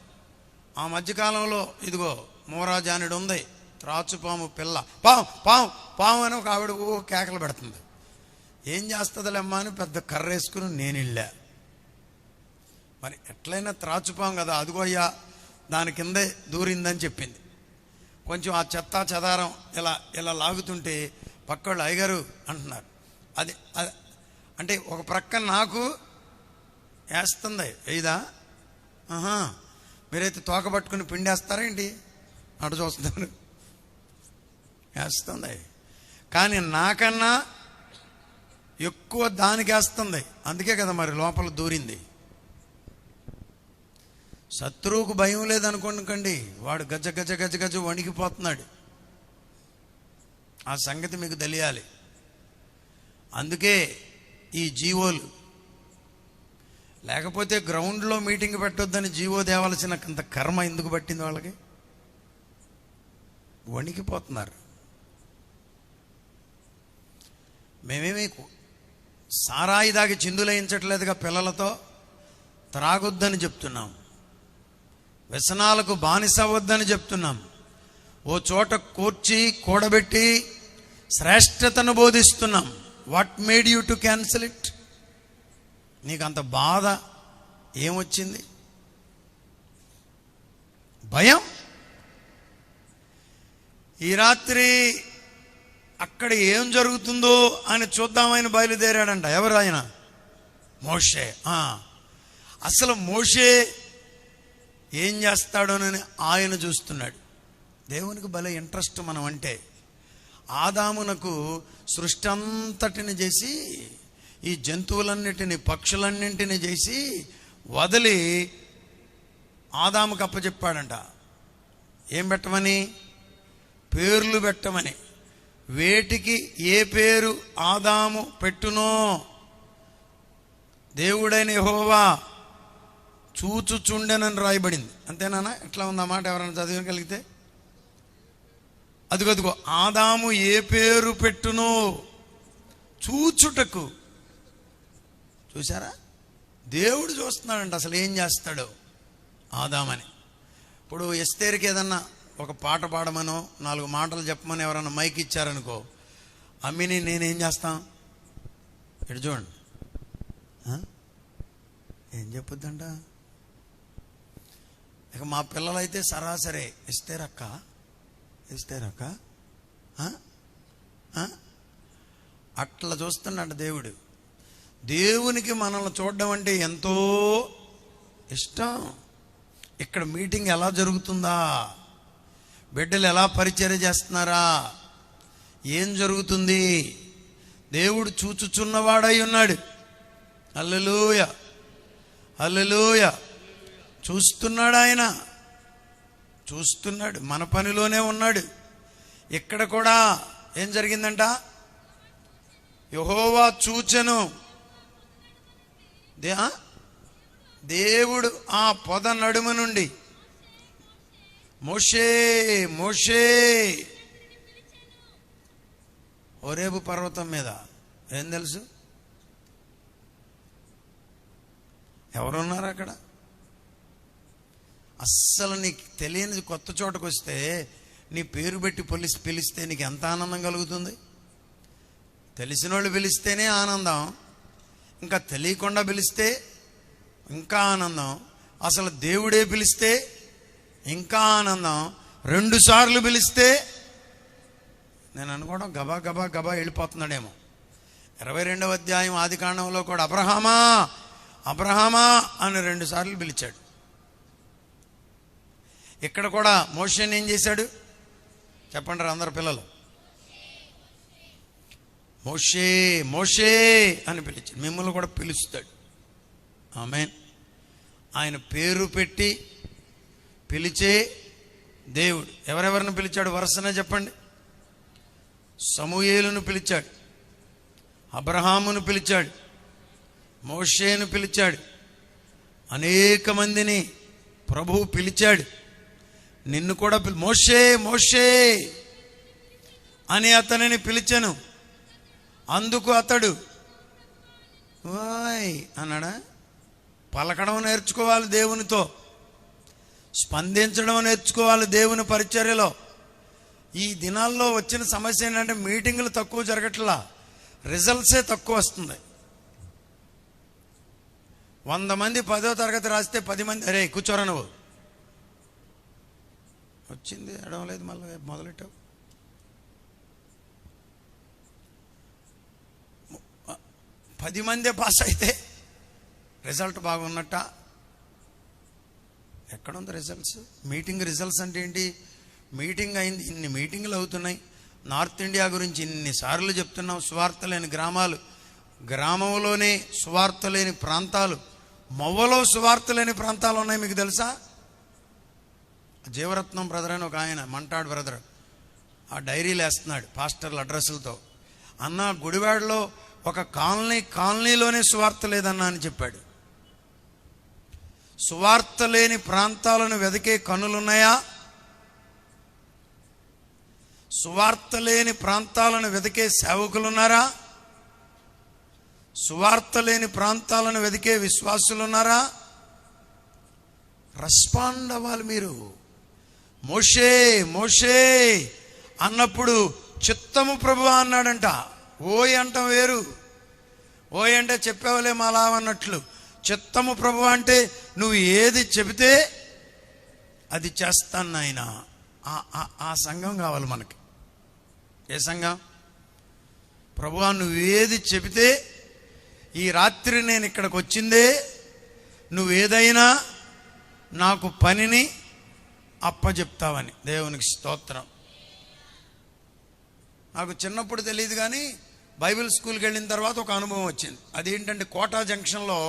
ఆ మధ్యకాలంలో ఇదిగో మోరాజానుడు ఉంది, త్రాచుపాము పిల్ల, పాము పాము పాము అని ఒక ఆవిడ కేకలు పెడుతుంది. ఏం చేస్తుందిలేమ్మా అని పెద్ద కర్ర వేసుకుని నేను వెళ్ళా. మరి ఎట్లయినా త్రాచుపాము కదా, అదిగో అయ్యా దాని కిందే దూరిందని చెప్పింది. కొంచెం ఆ చెత్త చెదారం ఇలా ఇలా లాగుతుంటే పక్కోళ్ళు అయ్యగారు అంటున్నారు. అది అంటే ఒక ప్రక్క నాకు వేస్తుంది. వేయదా? మీరైతే తోక పట్టుకుని పిండేస్తారేంటి? అటు చూస్తున్నారు, వేస్తుంది. కానీ నాకన్నా ఎక్కువ దానికి వేస్తుంది. అందుకే కదా మరి లోపల దూరింది. శత్రువుకు భయం లేదనుకోండి, వాడు గజ గజ గజ గజ వణికిపోతున్నాడు. ఆ సంగతి మీకు తెలియాలి. అందుకే ఈ జీవోలు, లేకపోతే గ్రౌండ్లో మీటింగ్ పెట్టొద్దని జీవో తేవాల్సినంత కర్మ ఎందుకు పట్టింది వాళ్ళకి? వణికిపోతున్నారు. మేమేమి సారాయి దాగి చిందులేయించట్లేదుగా పిల్లలతో. త్రాగొద్దని చెప్తున్నాం, వ్యసనాలకు బానిసవద్దని చెప్తున్నాం, ఓ చోట కూర్చి కూడబెట్టి శ్రేష్టతను బోధిస్తున్నాం. What made you to cancel it? నీకు అంత బాధ ఏమొచ్చింది? భయం. ఈ రాత్రి అక్కడ ఏం జరుగుతుందో అని చూద్దామని బయలుదేరాడంట. ఎవరు ఆయన? మోషే. అసలు మోషే ఏం చేస్తాడోనని ఆయన చూస్తున్నాడు. దేవునికి భలే ఇంట్రెస్ట్ మనం అంటే. ఆదామునకు సృష్టి అంతటిని చేసి, ఈ జంతువులన్నిటిని పక్షులన్నింటినీ చేసి వదిలి ఆదాముకు అప్పచెప్పాడంట. ఏం పెట్టమని? పేర్లు పెట్టమని. వేటికి ఏ పేరు ఆదాము పెట్టునో దేవుడైన యెహోవా చూచుచుండెనని రాయబడింది. అంతేనా? ఎట్లా ఉంది ఆ మాట? ఎవరైనా చదవగలిగితే? అదిగో ఆదాము ఏ పేరు పెట్టునో చూచుటకు. చూసారా? దేవుడు చూస్తున్నాడంట అసలు ఏం చేస్తాడో ఆదామని. ఇప్పుడు ఎస్తేరుకి ఏదన్నా ఒక పాట పాడమనో 4 మాటలు చెప్పమని ఎవరన్నా మైక్ ఇచ్చారనుకో, అమ్మిని నేనేం చేస్తాం? ఇటు చూడండి, ఏం చెప్పొద్దంట. ఇక మా పిల్లలైతే సరాసరి ఇస్తేరక్క ఇస్తేరక్క అట్లా చూస్తున్నాడు దేవుడు. దేవునికి మనల్ని చూడడం అంటే ఎంతో ఇష్టం. ఇక్కడ మీటింగ్ ఎలా జరుగుతుందా, బిడ్డలు ఎలా పరిచర్య చేస్తున్నారా, ఏం జరుగుతుంది, దేవుడు చూచుచున్నవాడై ఉన్నాడు. హల్లెలూయ హల్లెలూయ. చూస్తున్నాడు, ఆయన చూస్తున్నాడు, మన పనిలోనే ఉన్నాడు. ఇక్కడ కూడా ఏం జరిగిందంట? యెహోవా చూచెను. దేవుడు ఆ పొద నడుమ నుండి మోషే మోషే హోరేబు పర్వతం మీద. ఏం తెలుసు? ఎవరున్నారు అక్కడ? అస్సలు నీకు తెలియని కొత్త చోటకు వస్తే నీ పేరు పెట్టి పిలిస్తే నీకు ఎంత ఆనందం కలుగుతుంది? తెలిసిన వాళ్ళు పిలిస్తేనే ఆనందం, ఇంకా తెలియకుండా పిలిస్తే ఇంకా ఆనందం, అసలు దేవుడే పిలిస్తే ఇంకా ఆనందం, 2 సార్లు పిలిస్తే నేను అనుకోవడం గబా గబా గబా వెళ్ళిపోతున్నాడేమో. 22వ అధ్యాయం ఆదికాండంలో కూడా అబ్రహామా అబ్రహామా అని 2 సార్లు పిలిచాడు. ఇక్కడ కూడా మోషేని ఏం చేశాడు చెప్పండి అందరు పిల్లలు? మోషే మోషే అని పిలిచాడు. మిమ్మల్ని కూడా పిలుస్తాడు. ఆమేన్. ఆయన పేరు పెట్టి పిలిచే దేవుడు. ఎవరెవరిని పిలిచాడు వరుసనే చెప్పండి. సమూయేలును పిలిచాడు, అబ్రహామును పిలిచాడు, మోషేను పిలిచాడు, అనేక మందిని ప్రభువు పిలిచాడు. నిన్ను కూడా మోషే మోషే అని అతనిని పిలిచాను. అందుకు అతడు ఓయ్ అన్నాడా? పలకడం నేర్చుకోవాలి, దేవునితో స్పందించడం నేర్చుకోవాలి, దేవుని పరిచర్యలో. ఈ దినాల్లో వచ్చిన సమస్య ఏంటంటే మీటింగులు తక్కువ జరగట్లా, రిజల్ట్సే తక్కువ వస్తుంది. 100 మంది 10వ తరగతి రాస్తే 10 మంది అరే కూర్చోరా నువ్వు వచ్చింది అడవలేదు, మళ్ళీ మొదలెట్టావు. 10 మందే పాస్ అయితే రిజల్ట్ బాగున్నట్ట? ఎక్కడుంది రిజల్ట్స్? మీటింగ్ రిజల్ట్స్ అంటే ఏంటి? మీటింగ్ అయింది, ఇన్ని మీటింగులు అవుతున్నాయి. నార్త్ ఇండియా గురించి ఇన్నిసార్లు చెప్తున్నాం. సువార్త లేని గ్రామాలు, గ్రామంలోనే సువార్త లేని ప్రాంతాలు, మొవ్వలో సువార్త లేని ప్రాంతాలు ఉన్నాయి. మీకు తెలుసా? జీవరత్నం బ్రదర్ అని ఒక ఆయన, మంటాడు బ్రదర్, ఆ డైరీలు వేస్తున్నాడు పాస్టర్ల అడ్రస్లతో. అన్న గుడివాడలో ఒక కాలనీలోనే సువార్త లేదన్నా అని చెప్పాడు. సువార్త లేని ప్రాంతాలను వెతికే కన్నులున్నాయా? సువార్త లేని ప్రాంతాలను వెతికే సేవకులున్నారా? సువార్త లేని ప్రాంతాలను వెతికే విశ్వాసులున్నారా? రెస్పాండ్ అవ్వాలి మీరు. మోషే మోషే అన్నప్పుడు చిత్తము ప్రభువా అన్నాడంట. ఓయ్ అంటాం వేరు. ఓయ్ అంటే చెప్పేవలే మాలా అన్నట్లు. చిత్తము ప్రభువా అంటే నువ్వు ఏది చెబితే అది చేస్తాను నాయన. ఆ సంఘం కావాలి మనకి. ఏ సంఘం? ప్రభువా నువ్వేది చెబితే, ఈ రాత్రి నేను ఇక్కడికి వచ్చిందే నువ్వేదైనా నాకు పనిని అప్పచెప్తావని. దేవునికి స్తోత్రం. నాకు చిన్నప్పుడు తెలియదు కానీ బైబిల్ స్కూల్కి వెళ్ళిన తర్వాత ఒక అనుభవం వచ్చింది. అదేంటంటే కోటా జంక్షన్లో,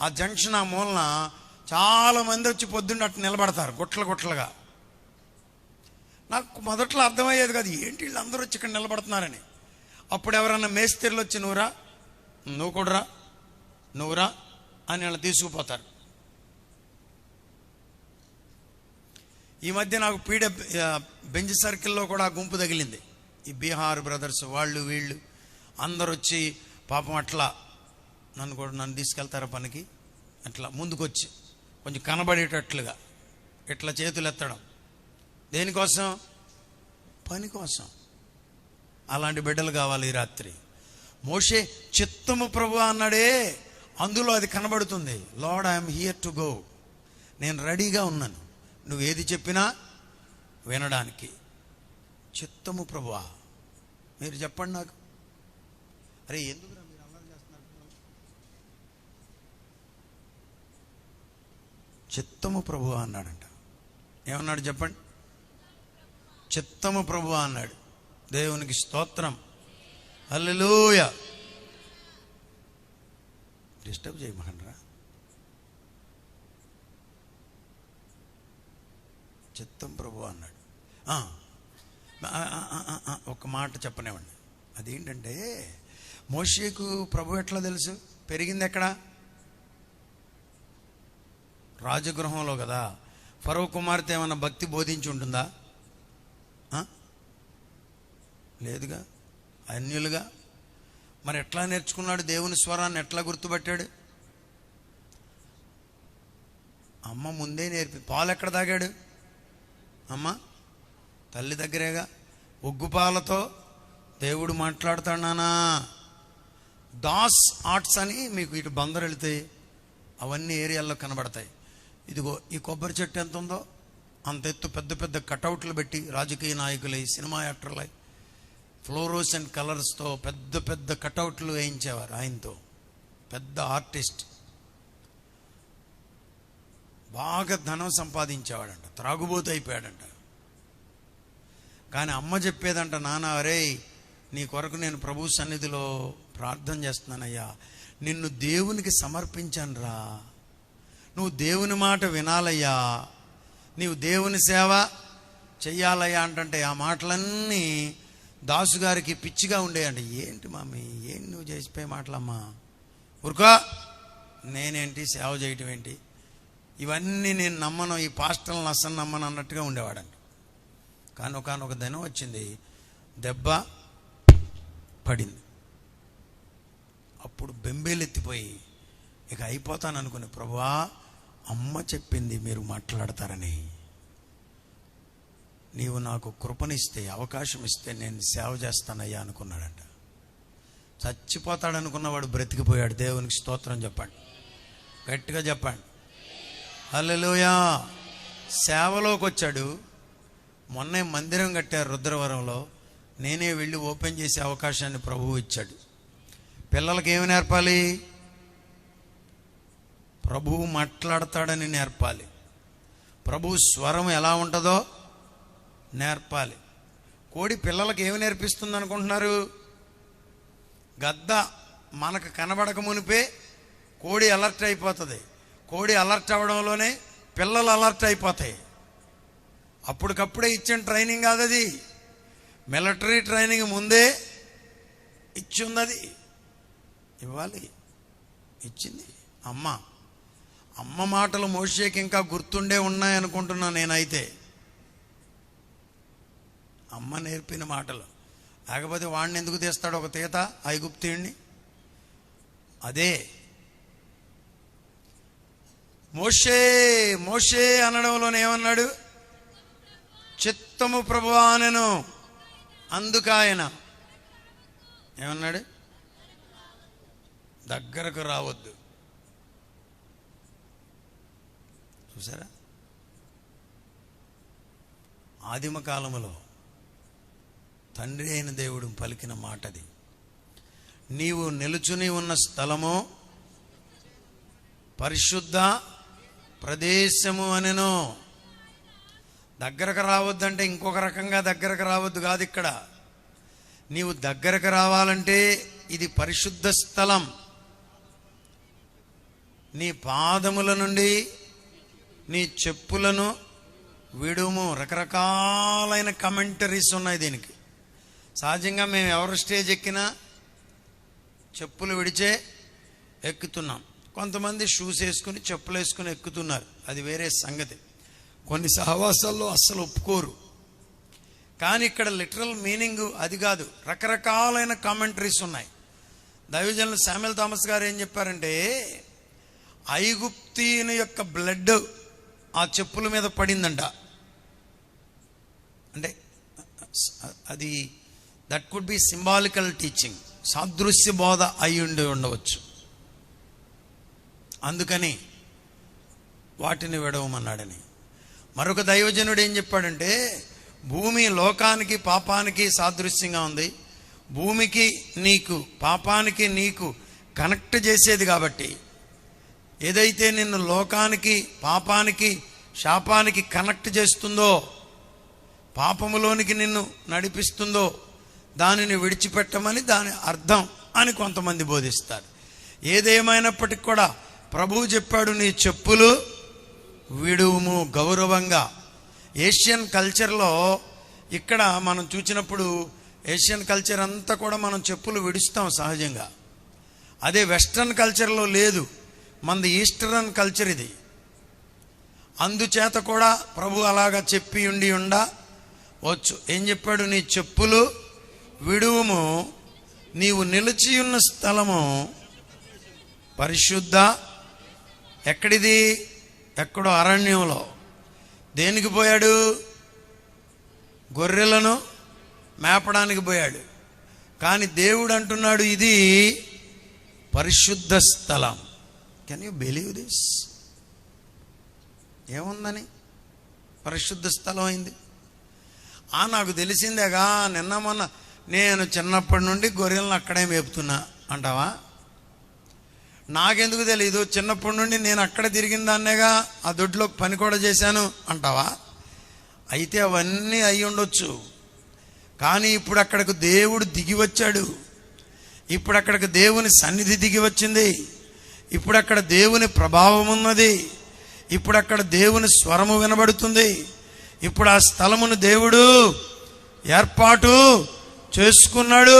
ఆ జంక్షన్ ఆ మూలన చాలామంది వచ్చి పొద్దున్న అట్టు నిలబడతారు గుట్లుగా. నాకు మొదట్లో అర్థమయ్యేది కాదు, ఏంటి వీళ్ళందరూ వచ్చి ఇక్కడ నిలబడుతున్నారని. అప్పుడు ఎవరన్నా మేస్త్రీలు వచ్చి నువ్వురా, నువ్వు కూడా రా, నువ్వురా అని వాళ్ళు తీసుకుపోతారు. ఈ మధ్య నాకు బెంజ్ సర్కిల్లో కూడా గుంపు తగిలింది. ఈ బీహార్ బ్రదర్స్ వాళ్ళు వీళ్ళు అందరు వచ్చి పాపం అట్లా నన్ను తీసుకెళ్తారా పనికి, అట్లా ముందుకొచ్చి కొంచెం కనబడేటట్లుగా ఇట్లా చేతులు ఎత్తడం. దేనికోసం? పని కోసం. అలాంటి బిడ్డలు కావాలి ఈ రాత్రి. మోషే చిత్తము ప్రభువా అన్నాడే, అందులో అది కనబడుతుంది. Lord I'm here to go, నేను రెడీగా ఉన్నాను నువ్వేది చెప్పినా వినడానికి. చిత్తము ప్రభువా. మీరు చెప్పండి నాకు. అరే ఎందుకురా మీరు అల్లరి చేస్తున్నారు? చిత్తము ప్రభువా అన్నాడంట. ఏమన్నాడు చెప్పండి? చిత్తము ప్రభువా అన్నాడు. దేవునికి స్తోత్రం. హల్లెలూయా. డిస్టర్బ్ చేయమనరా. చిత్తం ప్రభువా అన్నాడు. ఒక మాట చెప్పనివ్వండి. అదేంటంటే మోషేకు ప్రభు ఎట్లా తెలుసు? పెరిగింది ఎక్కడ? రాజగృహంలో కదా. ఫరో కుమార్తె ఏమన్నా భక్తి బోధించి ఉంటుందా? లేదుగా. అన్యులుగా. మరి ఎట్లా నేర్చుకున్నాడు? దేవుని స్వరాన్ని ఎట్లా గుర్తుపట్టాడు? అమ్మ ముందే పాలు ఎక్కడ తాగాడు? అమ్మ తల్లి దగ్గరేగా. ఒగ్గుపాలతో దేవుడు మాట్లాడుతాడానా? దాస్ ఆర్ట్స్ అని మీకు ఇటు బందరు వెళితే అవన్నీ ఏరియాల్లో కనబడతాయి. ఇదిగో ఈ కొబ్బరి చెట్టు ఎంత ఉందో అంత ఎత్తు పెద్ద పెద్ద కటౌట్లు పెట్టి రాజకీయ నాయకులై, సినిమా యాక్టర్లై ఫ్లోరోసెంట్ కలర్స్తో పెద్ద పెద్ద కటౌట్లు వేయించేవారు ఆయనతో. పెద్ద ఆర్టిస్ట్. బాగా ధనం సంపాదించేవాడంట, త్రాగుబోతు అయిపోయాడంట. కానీ అమ్మ చెప్పేదంట, నాన్న అరే నీ కొరకు నేను ప్రభు సన్నిధిలో ప్రార్థన చేస్తున్నానయ్యా, నిన్ను దేవునికి సమర్పించాను రా, నువ్వు దేవుని మాట వినాలయ్యా, నీవు దేవుని సేవ చెయ్యాలయ్యా అంటే ఆ మాటలన్నీ దాసుగారికి పిచ్చిగా ఉండేయండి. ఏంటి మమ్మీ, ఏంటి నువ్వు చేసిపోయే మాటలమ్మా, ఊరుకో, నేనేంటి సేవ చేయటం ఏంటి, ఇవన్నీ నేను నమ్మను, ఈ పాస్టర్లను అస్సలు నమ్మను అన్నట్టుగా ఉండేవాడంట. కానీ ఒకనొక దినం వచ్చింది, దెబ్బ పడింది. అప్పుడు బెంబేలెత్తిపోయి ఇక అయిపోతాను అనుకుని, ప్రభువా అమ్మ చెప్పింది మీరు మాట్లాడతారని, నీవు నాకు కృపనిస్తే, అవకాశం ఇస్తే నేను సేవ చేస్తానయ్యా అనుకున్నాడంట. చచ్చిపోతాడనుకున్నవాడు బ్రతికిపోయాడు. దేవునికి స్తోత్రం చెప్పండి, గట్టిగా చెప్పండి హల్లెలూయా. సేవలోకి వచ్చాడు. మొన్నే మందిరం కట్టారు రుద్రవరంలో, నేనే వెళ్ళి ఓపెన్ చేసే అవకాశాన్ని ప్రభువు ఇచ్చాడు. పిల్లలకి ఏమి నేర్పాలి? ప్రభువు మాట్లాడతాడని నేర్పాలి, ప్రభువు స్వరం ఎలా ఉంటుందో నేర్పాలి. కోడి పిల్లలకి ఏమి నేర్పిస్తుంది అనుకుంటున్నారు? గద్ద మనకు కనబడక మునిపే కోడి అలర్ట్ అయిపోతుంది. కోడి అలర్ట్ అవ్వడంలోనే పిల్లలు అలర్ట్ అయిపోతాయి. అప్పటికప్పుడే ఇచ్చిన ట్రైనింగ్ కాదు అది, మిలిటరీ ట్రైనింగ్ ముందే ఇచ్చింది, అది ఇవ్వాలి. ఇచ్చింది అమ్మ మాటలు మోషేకి ఇంకా గుర్తుండే ఉన్నాయనుకుంటున్నా నేనైతే, అమ్మ నేర్పిన మాటలు. లేకపోతే వాడిని ఎందుకు తీస్తాడు ఒక తీత, ఐగుప్తీయుణ్ణి? అదే మోషే మోషే అనడంలోనే ఏమన్నాడు? చిత్తము ప్రభువా అనెను. అందుకు ఆయన ఏమన్నాడు? దగ్గరకు రావద్దు. చూసారా, ఆదిమ కాలములో తండ్రి అయిన దేవుడు పలికిన మాటది. నీవు నిలుచుని ఉన్న స్థలము పరిశుద్ధ ప్రదేశము అనెను. దగ్గరకు రావద్దంటే ఇంకొక రకంగా దగ్గరకు రావద్దు కాదు. ఇక్కడ నీవు దగ్గరకు రావాలంటే ఇది పరిశుద్ధ స్థలం. నీ పాదముల నుండి నీ చెప్పులను విడుము. రకరకాలైన కమెంటరీస్ ఉన్నాయి దీనికి. సహజంగా మేము ఎవరు స్టేజ్ ఎక్కినా చెప్పులు విడిచే ఎక్కుతున్నాం. కొంతమంది షూస్ వేసుకుని చెప్పులు వేసుకుని ఎక్కుతున్నారు, అది వేరే సంగతి. కొన్ని సహవాసాల్లో అస్సలు ఒప్పుకోరు. కానీ ఇక్కడ లిటరల్ మీనింగ్ అది కాదు. రకరకాలైన కామెంటరీస్ ఉన్నాయి. దైవజనులు శామ్యూల్ థామస్ గారు ఏం చెప్పారంటే, ఐగుప్తీయుని యొక్క బ్లడ్ ఆ చెప్పుల మీద పడిందంట. అంటే అది that could be symbolical teaching, సాదృశ్య బోధ అయి ఉండవచ్చు. అందుకని వాటిని విడవమన్నాడని. మరొక దైవజనుడు ఏం చెప్పాడంటే, భూమి లోకానికి పాపానికి సాదృశ్యంగా ఉంది. భూమికి నీకు, పాపానికి నీకు కనెక్ట్ చేసేది కాబట్టి, ఏదైతే నిన్ను లోకానికి పాపానికి శాపానికి కనెక్ట్ చేస్తుందో, పాపములోనికి నిన్ను నడిపిస్తుందో దానిని విడిచిపెట్టమని దాని అర్థం అని కొంతమంది బోధిస్తారు. ఏదేమైనప్పటికీ కూడా ప్రభువు చెప్పాడు, నీ చెప్పులు విడువుము. గౌరవంగా ఏషియన్ కల్చర్లో ఇక్కడ మనం చూసినప్పుడు ఏషియన్ కల్చర్ అంతా కూడా మనం చెప్పులు విడుస్తాం సహజంగా. అదే వెస్ట్రన్ కల్చర్లో లేదు, మనది ఈస్టర్న్ కల్చర్ ఇది. అందుచేత కూడా ప్రభు అలాగా చెప్పి ఉండవచ్చు. ఏం చెప్పాడు? నీ చెప్పులు విడువుము, నీవు నిలిచి ఉన్న స్థలము పరిశుద్ధ. ఎక్కడిది? ఎక్కడో అరణ్యంలో. దేనికి పోయాడు? గొర్రెలను మేపడానికి పోయాడు. కానీ దేవుడు అంటున్నాడు, ఇది పరిశుద్ధ స్థలం. Can you believe this? ఏముందని పరిశుద్ధ స్థలం అయింది? నాకు తెలిసిందేగా, నిన్న మొన్న నేను చిన్నప్పటి నుండి గొర్రెలను అక్కడే మేపుతున్నా అంటావా? నాకెందుకు తెలీదు? చిన్నప్పటి నుండి నేను అక్కడ తిరిగిన దాన్నేగా, ఆ దొడ్లో పని కూడా చేశాను అంటావా? అయితే అవన్నీ అయి ఉండొచ్చు. కానీ ఇప్పుడు అక్కడికి దేవుడు దిగి వచ్చాడు. ఇప్పుడు అక్కడికి దేవుని సన్నిధి దిగి వచ్చింది. ఇప్పుడు అక్కడ దేవుని ప్రభావం ఉన్నది. ఇప్పుడు అక్కడ దేవుని స్వరము వినబడుతుంది. ఇప్పుడు ఆ స్థలమును దేవుడు ఏర్పాటు చేసుకున్నాడు.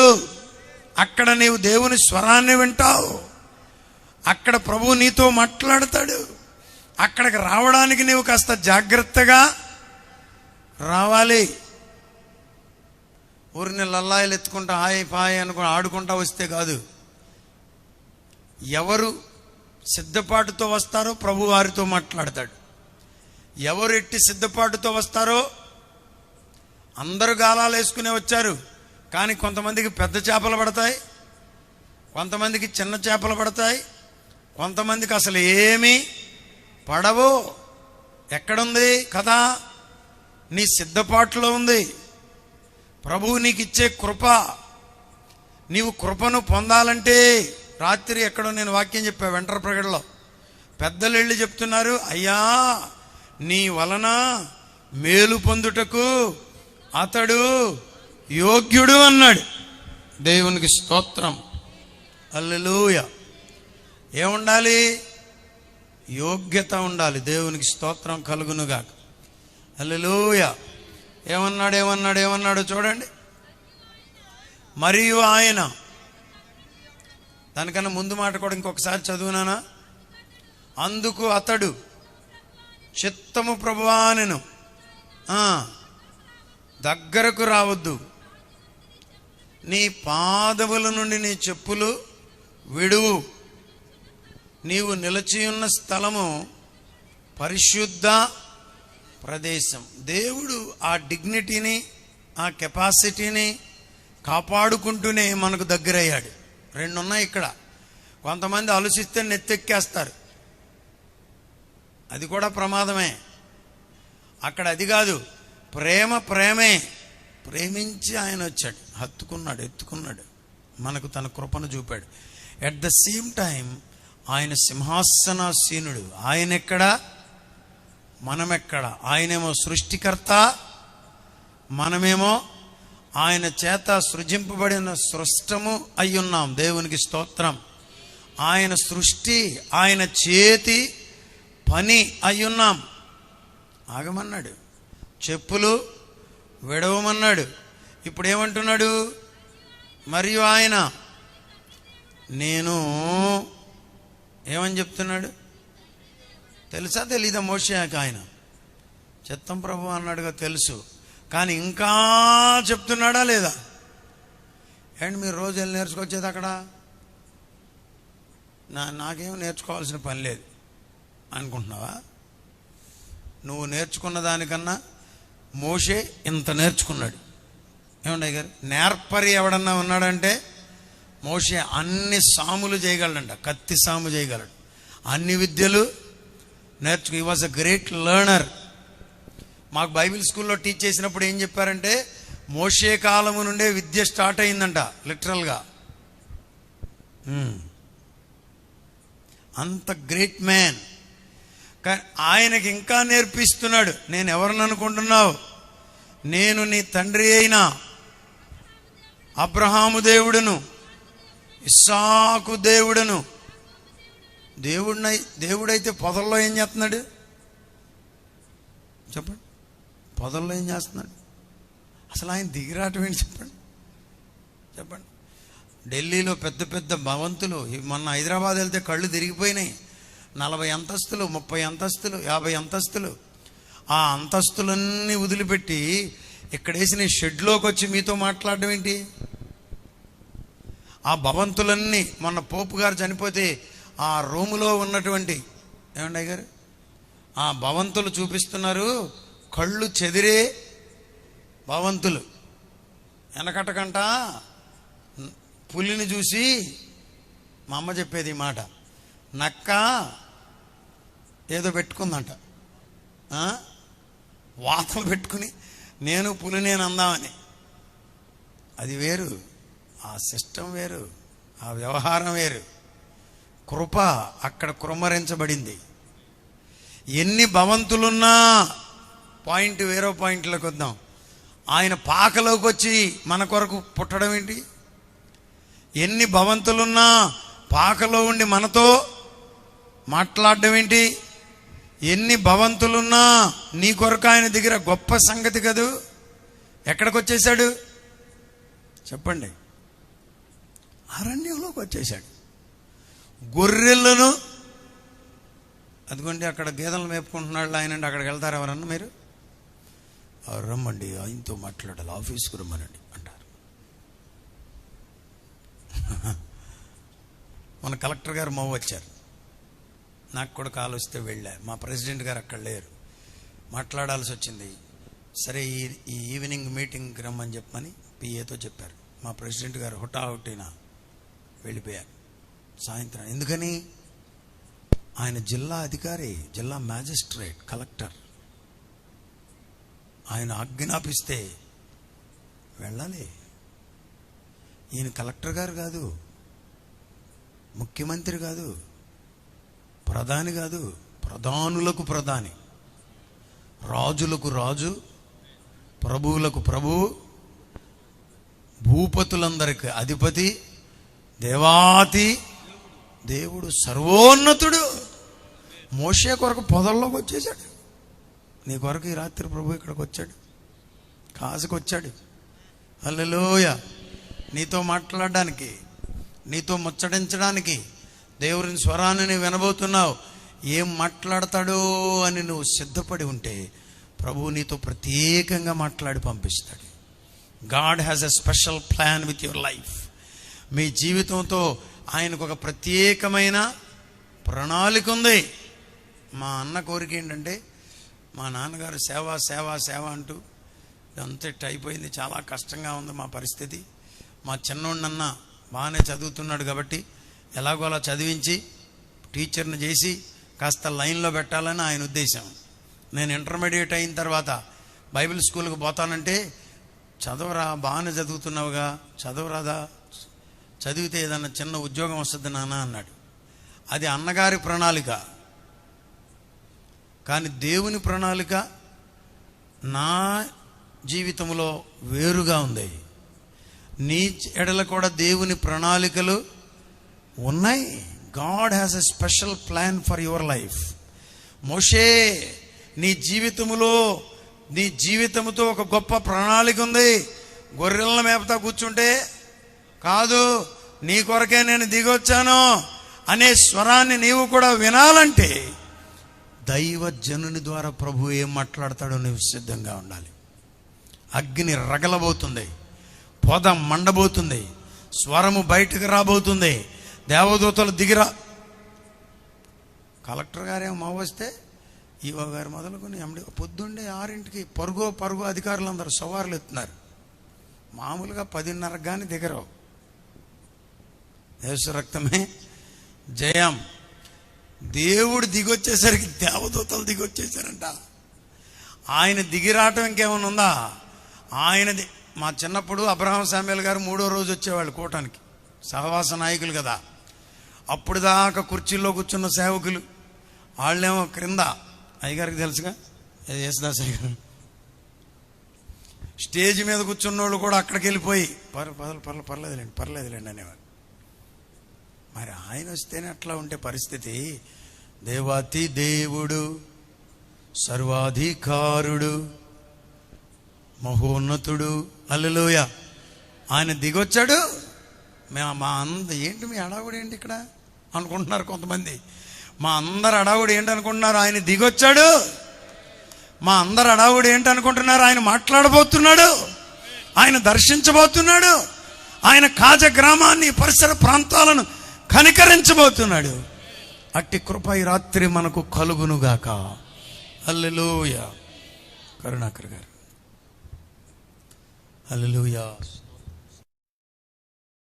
అక్కడ నీవు దేవుని స్వరాన్ని వింటావు. అక్కడ ప్రభువు నీతో మాట్లాడతాడు. అక్కడికి రావడానికి నీవు కాస్త జాగ్రత్తగా రావాలి. ఊరిని లల్లాయిలు ఎత్తుకుంటా హాయ్ పాయ్ అనుకుని ఆడుకుంటా వస్తే కాదు. ఎవరు సిద్ధపాటుతో వస్తారో ప్రభు వారితో మాట్లాడతాడు. ఎవరు ఎట్టి సిద్ధపాటుతో వస్తారో, అందరూ గాలాలు వేసుకునే వచ్చారు, కానీ కొంతమందికి పెద్ద చేపలు పడతాయి, కొంతమందికి చిన్న చేపలు పడతాయి, కొంతమందికి అసలు ఏమీ పడవు. ఎక్కడుంది కదా? నీ సిద్ధపాటులో ఉంది. ప్రభువు నీకు ఇచ్చే కృప. నీవు కృపను పొందాలంటే, రాత్రి ఎక్కడో నేను వాక్యం చెప్పా వెంటర ప్రగడలో, పెద్దలు వెళ్ళి చెప్తున్నారు, అయ్యా నీ వలన మేలు పొందుటకు అతడు యోగ్యుడు అన్నాడు. దేవునికి స్తోత్రం, హల్లెలూయా. ఏముండాలి? యోగ్యత ఉండాలి. దేవునికి స్తోత్రం కలుగునుగాక, హల్లెలూయా. ఏమన్నాడో చూడండి. మరియు ఆయన, దానికన్నా ముందు మాట కూడా ఇంకొకసారి చదువునానా? అందుకు అతడు చిత్తము ప్రభువా నేను దగ్గరకు రావద్దు, నీ పాదముల నుండి నీ చెప్పులు విడువు, నీవు నిలిచి ఉన్న స్థలము పరిశుద్ధ ప్రదేశం. దేవుడు ఆ డిగ్నిటీని, ఆ కెపాసిటీని కాపాడుకుంటూనే మనకు దగ్గరయ్యాడు. రెండు ఉన్నాయి ఇక్కడ. కొంతమంది ఆలోచిస్తే నెత్తెక్కేస్తారు, అది కూడా ప్రమాదమే. అక్కడ అది కాదు, ప్రేమే. ప్రేమించి ఆయన వచ్చాడు, హత్తుకున్నాడు, ఎత్తుకున్నాడు, మనకు తన కృపను చూపాడు. ఎట్ ద సేమ్ టైం ఆయన సింహాసనాసీనుడు. ఆయన ఎక్కడ, మనమెక్కడ? ఆయనేమో సృష్టికర్త, మనమేమో ఆయన చేత సృజింపబడిన సృష్టము అయ్యున్నాం. దేవునికి స్తోత్రం. ఆయన సృష్టి, ఆయన చేతి పని అయ్యున్నాం. ఆగమన్నాడు, చెప్పులు విడవమన్నాడు. ఇప్పుడు ఏమంటున్నాడు? మరియు ఆయన, నేను ఏమని చెప్తున్నాడు తెలుసా? తెలీదా మోషేకి? ఆయన చిత్తం ప్రభు అన్నాడుగా, తెలుసు. కానీ ఇంకా చెప్తున్నాడా లేదా? ఏంటి మీరు రోజు వెళ్ళి నేర్చుకొచ్చేది అక్కడ? నాకేం నేర్చుకోవాల్సిన పని లేదు అనుకుంటున్నావా? నువ్వు నేర్చుకున్న దానికన్నా మోషే ఇంత నేర్చుకున్నాడు. ఏమంటాయి గారు? నేర్పరి ఎవడన్నా ఉన్నాడంటే మోషే అన్ని సాములు చేయగలడంట. కత్తి సాము చేయగలడు, అన్ని విద్యలు నేర్చుకు. He was a great learner. మాకు బైబిల్ స్కూల్లో టీచ్ చేసినప్పుడు ఏం చెప్పారంటే, మోషే కాలము నుండే విద్య స్టార్ట్ అయిందంట, లిటరల్గా. అంత గ్రేట్ మ్యాన్. కానీ ఆయనకి ఇంకా నేర్పిస్తున్నాడు. నేను ఎవరిని అనుకుంటున్నావు? నేను నీ తండ్రి అయిన అబ్రహాము దేవుడును, ఇస్సాకు దేవుడును. దేవుడైతే పొదల్లో ఏం చేస్తున్నాడు చెప్పండి? పొదల్లో ఏం చేస్తున్నాడు? అసలు ఆయన దిగిరాటం ఏంటి చెప్పండి? ఢిల్లీలో పెద్ద పెద్ద భవంతులు, మొన్న హైదరాబాద్ వెళ్తే కళ్ళు తిరిగిపోయినాయి. 40 అంతస్తులు, 30 అంతస్తులు, 50 అంతస్తులు. ఆ అంతస్తులన్నీ వదిలిపెట్టి ఇక్కడేసిన షెడ్లోకి వచ్చి మీతో మాట్లాడడం ఏంటి? ఆ భవంతులన్నీ, మొన్న పోపు గారు చనిపోతే ఆ రూములో ఉన్నటువంటి, ఏమండి గారు, ఆ భవంతులు చూపిస్తున్నారు. కళ్ళు చెదిరే భవంతులు. వెనకటకంట పులిని చూసి మా అమ్మ చెప్పేది ఈ మాట, నక్క ఏదో పెట్టుకుందంట, వాతలు పెట్టుకుని నేను పులి నేను అందామని. అది వేరు, ఆ సిస్టమ్ వేరు, ఆ వ్యవహారం వేరు. కృప అక్కడ కుమ్మరించబడింది. ఎన్ని భవంతులున్నా, పాయింట్ వేరే పాయింట్లోకి వద్దాం. ఆయన పాకలోకి వచ్చి మన కొరకు పుట్టడం ఏంటి? ఎన్ని భవంతులున్నా పాకలో ఉండి మనతో మాట్లాడడం ఏంటి? ఎన్ని భవంతులున్నా నీ కొరకు ఆయన దగ్గర గొప్ప సంగతి కదూ. ఎక్కడికి వచ్చేసాడు చెప్పండి? అరణ్యంలోకి వచ్చేసాడు. గొర్రెలను అదిగోండి అక్కడ గేదెలను మేపుకుంటున్నాడు ఆయన. అక్కడికి వెళ్తారు ఎవరన్నా మీరు? రమ్మండి, ఆయనతో మాట్లాడాలి, ఆఫీస్కి రమ్మనండి అంటారు. మన కలెక్టర్ గారు మవ్వ వచ్చారు, నాకు కూడా కాల్ వస్తే వెళ్ళా. మా ప్రెసిడెంట్ గారు అక్కడ లేరు, మాట్లాడాల్సి వచ్చింది. సరే ఈ ఈవినింగ్ మీటింగ్కి రమ్మని చెప్పమని పిఏతో చెప్పారు. మా ప్రెసిడెంట్ గారు హుటాహుటిన వెళ్ళిపోయారు సాయంత్రం. ఎందుకని? ఆయన జిల్లా అధికారి, జిల్లా మ్యాజిస్ట్రేట్, కలెక్టర్. ఆయన ఆజ్ఞాపిస్తే వెళ్ళాలి. ఈయన కలెక్టర్ గారు కాదు, ముఖ్యమంత్రి కాదు, ప్రధాని కాదు, ప్రధానులకు ప్రధాని, రాజులకు రాజు, ప్రభువులకు ప్రభువు, భూపతులందరికి అధిపతి, దేవాతి దేవుడు, సర్వోన్నతుడు. మోషే కొరకు పొదల్లోకి వచ్చేసాడు. నీ కొరకు ఈ రాత్రి ప్రభు ఇక్కడికి వచ్చాడు, కాసుకు వచ్చాడు. హల్లెలూయ. నీతో మాట్లాడడానికి, నీతో ముచ్చటించడానికి దేవుని స్వరాన్ని నువ్వు వినబోతున్నావు. ఏం మాట్లాడతాడో అని నువ్వు సిద్ధపడి ఉంటే ప్రభువు నీతో ప్రత్యేకంగా మాట్లాడి పంపిస్తాడు. God has a special plan with your life. మీ జీవితంతో ఆయనకు ఒక ప్రత్యేకమైన ప్రణాళిక ఉంది. మా అన్న కోరిక ఏంటంటే, మా నాన్నగారు సేవ సేవ సేవ అంటూ అంతటి అయిపోయింది, చాలా కష్టంగా ఉంది మా పరిస్థితి. మా చిన్నోడినన్న బాగానే చదువుతున్నాడు కాబట్టి ఎలాగో అలా చదివించి టీచర్ని చేసి కాస్త లైన్లో పెట్టాలని ఆయన ఉద్దేశం. నేను ఇంటర్మీడియట్ అయిన తర్వాత బైబిల్ స్కూల్కి పోతానంటే, చదవరా, బాగానే చదువుతున్నావుగా, చదవరాదా, చదివితే ఏదన్నా చిన్న ఉద్యోగం వస్తుంది నాన్న అన్నాడు. అది అన్నగారి ప్రణాళిక. కానీ దేవుని ప్రణాళిక నా జీవితంలో వేరుగా ఉంది. నీ ఎడల కూడా దేవుని ప్రణాళికలు ఉన్నాయి. God has a special plan for your life. మోషే, నీ జీవితంలో, నీ జీవితంతో ఒక గొప్ప ప్రణాళిక ఉంది. గొర్రెలను మేపుతా కూర్చుంటే కాదు, నీ కొరకే నేను దిగొచ్చాను అనే స్వరాన్ని నీవు కూడా వినాలంటే దైవజనుని ద్వారా ప్రభు ఏం మాట్లాడతాడో నువ్వు సిద్ధంగా ఉండాలి. అగ్ని రగలబోతుంది, పొద మండబోతుంది, స్వరము బయటకు రాబోతుంది, దేవదూతలు దిగిరా. కలెక్టర్ గారేమో మా వస్తే ఈవో గారు మొదలుకొని పొద్దుండే 6ంటికి పరుగు అధికారులు అందరూ సవార్లు ఎత్తున్నారు. మామూలుగా 10:30 కానీ దిగరు. యేసు రక్తమే జయం. దేవుడు దిగొచ్చేసరికి దేవదూతలు దిగొచ్చేసారంట. ఆయన దిగిరావటం ఇంకేమైనా ఉందా? ఆయనది. మా చిన్నప్పుడు అబ్రహాం శామ్యూల్ గారు 3వ రోజు వచ్చేవాళ్ళు కూటానికి, సహవాస నాయకులు కదా. అప్పుడు దాకా కుర్చీల్లో కూర్చున్న సేవకులు, వాళ్ళేమో క్రింద, అయ్యగారికి తెలుసుగా, యేసుదాస్ అయ్యగారు, స్టేజ్ మీద కూర్చున్నోళ్ళు కూడా అక్కడికి వెళ్ళిపోయి పర్లేదులేండి అనేవారు. మరి ఆయన వస్తేనే అట్లా ఉంటే పరిస్థితి. దేవాతి దేవుడు, సర్వాధికారుడు, మహోన్నతుడు, హల్లెలూయ, ఆయన దిగొచ్చాడు. మా ఏంటి మీ అడావుడు ఏంటి ఇక్కడ అనుకుంటున్నారు కొంతమంది. మా అందరు అడావుడు ఏంటి అనుకుంటున్నారు? ఆయన దిగొచ్చాడు. మా అందరు అడావుడు ఏంటి అనుకుంటున్నారు? ఆయన మాట్లాడబోతున్నాడు, ఆయన దర్శించబోతున్నాడు, ఆయన కాజ గ్రామాన్ని, పరిసర ప్రాంతాలను కనికరించబోతున్నాడు. అట్టి కృప ఈ రాత్రి మనకు కలుగునుగాక. హల్లెలూయా. కరుణాకర్ గారు, హల్లెలూయా.